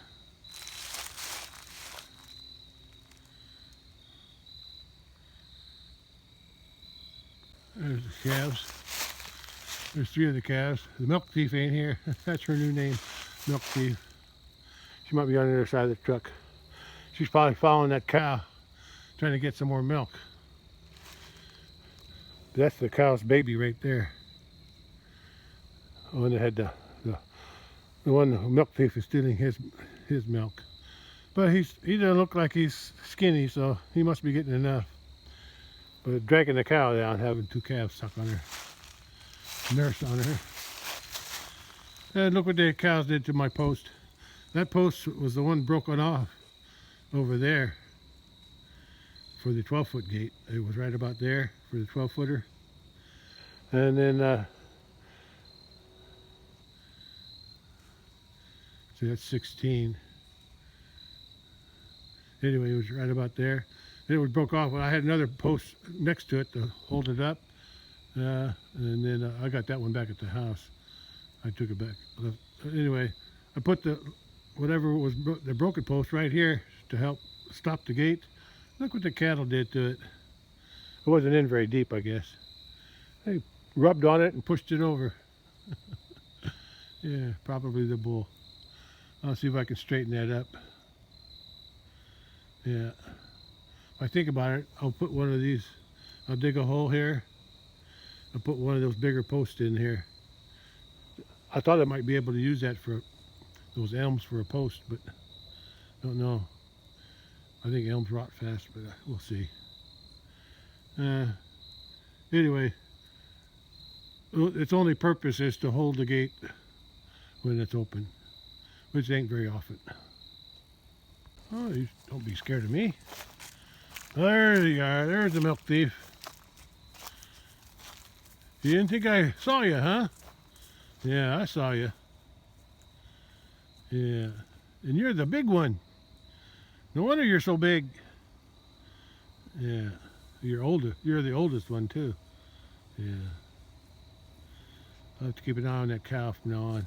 There's the calves. There's 3 of the calves. The milk thief ain't here. That's her new name, milk thief. She might be on the other side of the truck. She's probably following that cow, trying to get some more milk. That's the cow's baby right there. The one that had the one the milk thief is stealing his milk. But he doesn't look like he's skinny, so he must be getting enough. But dragging the cow down, having 2 calves stuck on her, nurse on her. And look what the cows did to my post. That post was the one broken off over there for the 12-foot gate. It was right about there for the 12-footer. And then, see, that's 16. Anyway, it was right about there. And it was broke off. I had another post next to it to hold it up. And then I got that one back at the house. I took it back. Anyway, I put whatever was the broken post right here to help stop the gate. Look what the cattle did to it. It wasn't in very deep, I guess. They rubbed on it and pushed it over. Yeah, probably the bull. I'll see if I can straighten that up. Yeah. If I think about it, I'll put one of these. I'll dig a hole here. I'll put one of those bigger posts in here. I thought I might be able to use that for those elms for a post, but don't know. I think elms rot fast, but we'll see. Anyway, its only purpose is to hold the gate when it's open, which ain't very often. Oh, you don't be scared of me. There you are. There's the milk thief. You didn't think I saw you, huh? Yeah, I saw you. Yeah, and you're the big one. No wonder you're so big. Yeah, you're older. You're the oldest one too. Yeah. I'll have to keep an eye on that cow from now on.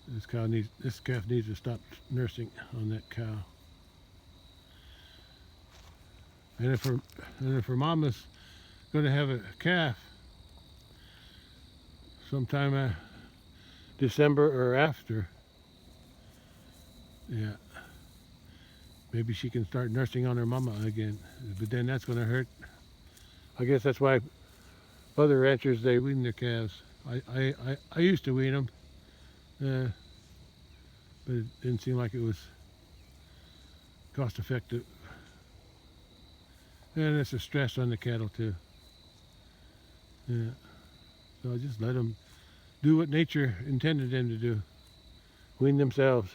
This calf needs to stop nursing on that cow. And if her mama's going to have a calf sometime December or after, yeah, maybe she can start nursing on her mama again. But then that's going to hurt. I guess that's why other ranchers, they wean their calves. I used to wean them, but it didn't seem like it was cost effective. And it's a stress on the cattle too. Yeah. So I just let them do what nature intended them to do. Wean themselves.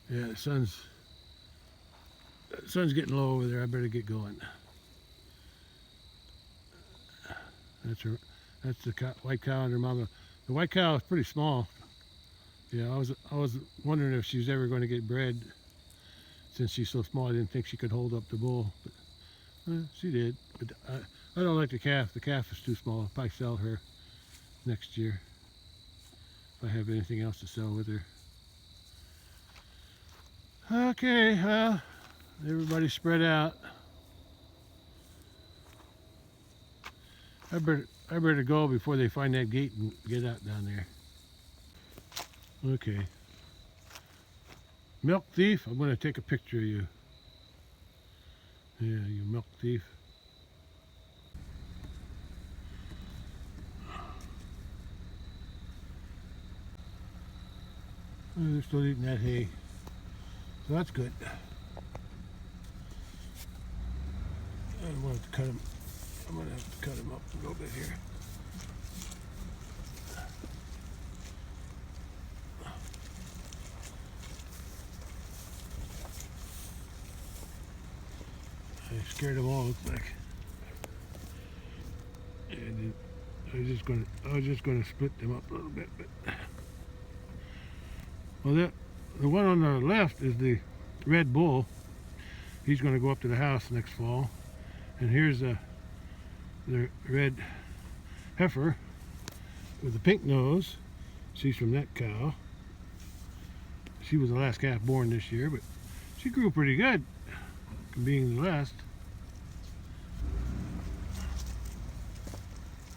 Yeah, the sun's getting low over there. I better get going. That's the white cow and her mama. The white cow is pretty small. Yeah, I was wondering if she's ever going to get bred. since she's so small, I didn't think she could hold up the bull, but she did. But I don't like the calf. The calf is too small. I'll probably sell her next year if I have anything else to sell with her. Okay, well, everybody spread out. I better go before they find that gate and get out down there. Okay. Milk thief, I'm going to take a picture of you. Yeah, you milk thief. Oh, they're still eating that hay. So that's good. I'm going to have to cut them. I'm going to have to cut them up a little bit here. I scared them all, looks like. And I was just gonna split them up a little bit, but well, the one on the left is the red bull. He's gonna go up to the house next fall, and here's the red heifer with the pink nose. She's from that cow. She was the last calf born this year, but she grew pretty good, being the last.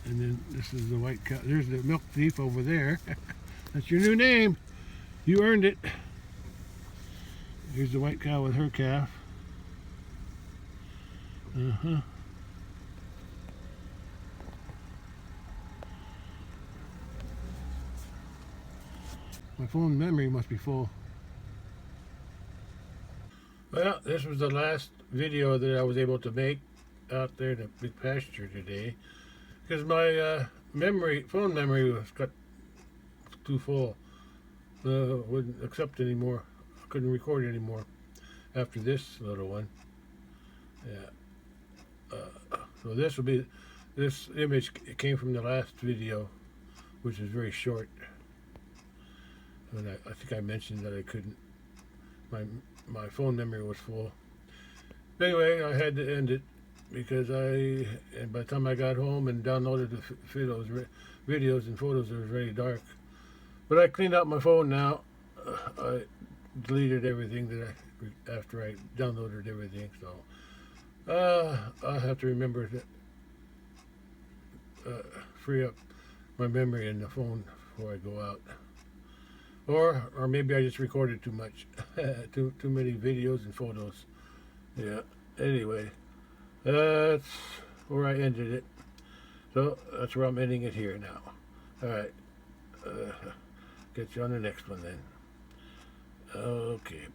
And then this is the white cow. There's the milk thief over there. That's your new name. You earned it. Here's the white cow with her calf. Uh-huh. My phone memory must be full. Well, this was the last video that I was able to make out there in the big pasture today, because my phone memory was got too full. Wouldn't accept anymore. I couldn't record anymore after this little one. Yeah. So this image came from the last video, which is very short. And I think I mentioned that I couldn't. My phone memory was full. Anyway, I had to end it because and by the time I got home and downloaded the videos and photos, it was very dark. But I cleaned out my phone now. I deleted everything after I downloaded everything. So I'll have to remember to free up my memory in the phone before I go out. Or maybe I just recorded too much, too many videos and photos. Yeah. Anyway, that's where I ended it. So that's where I'm ending it here now. All right. Get you on the next one then. Okay.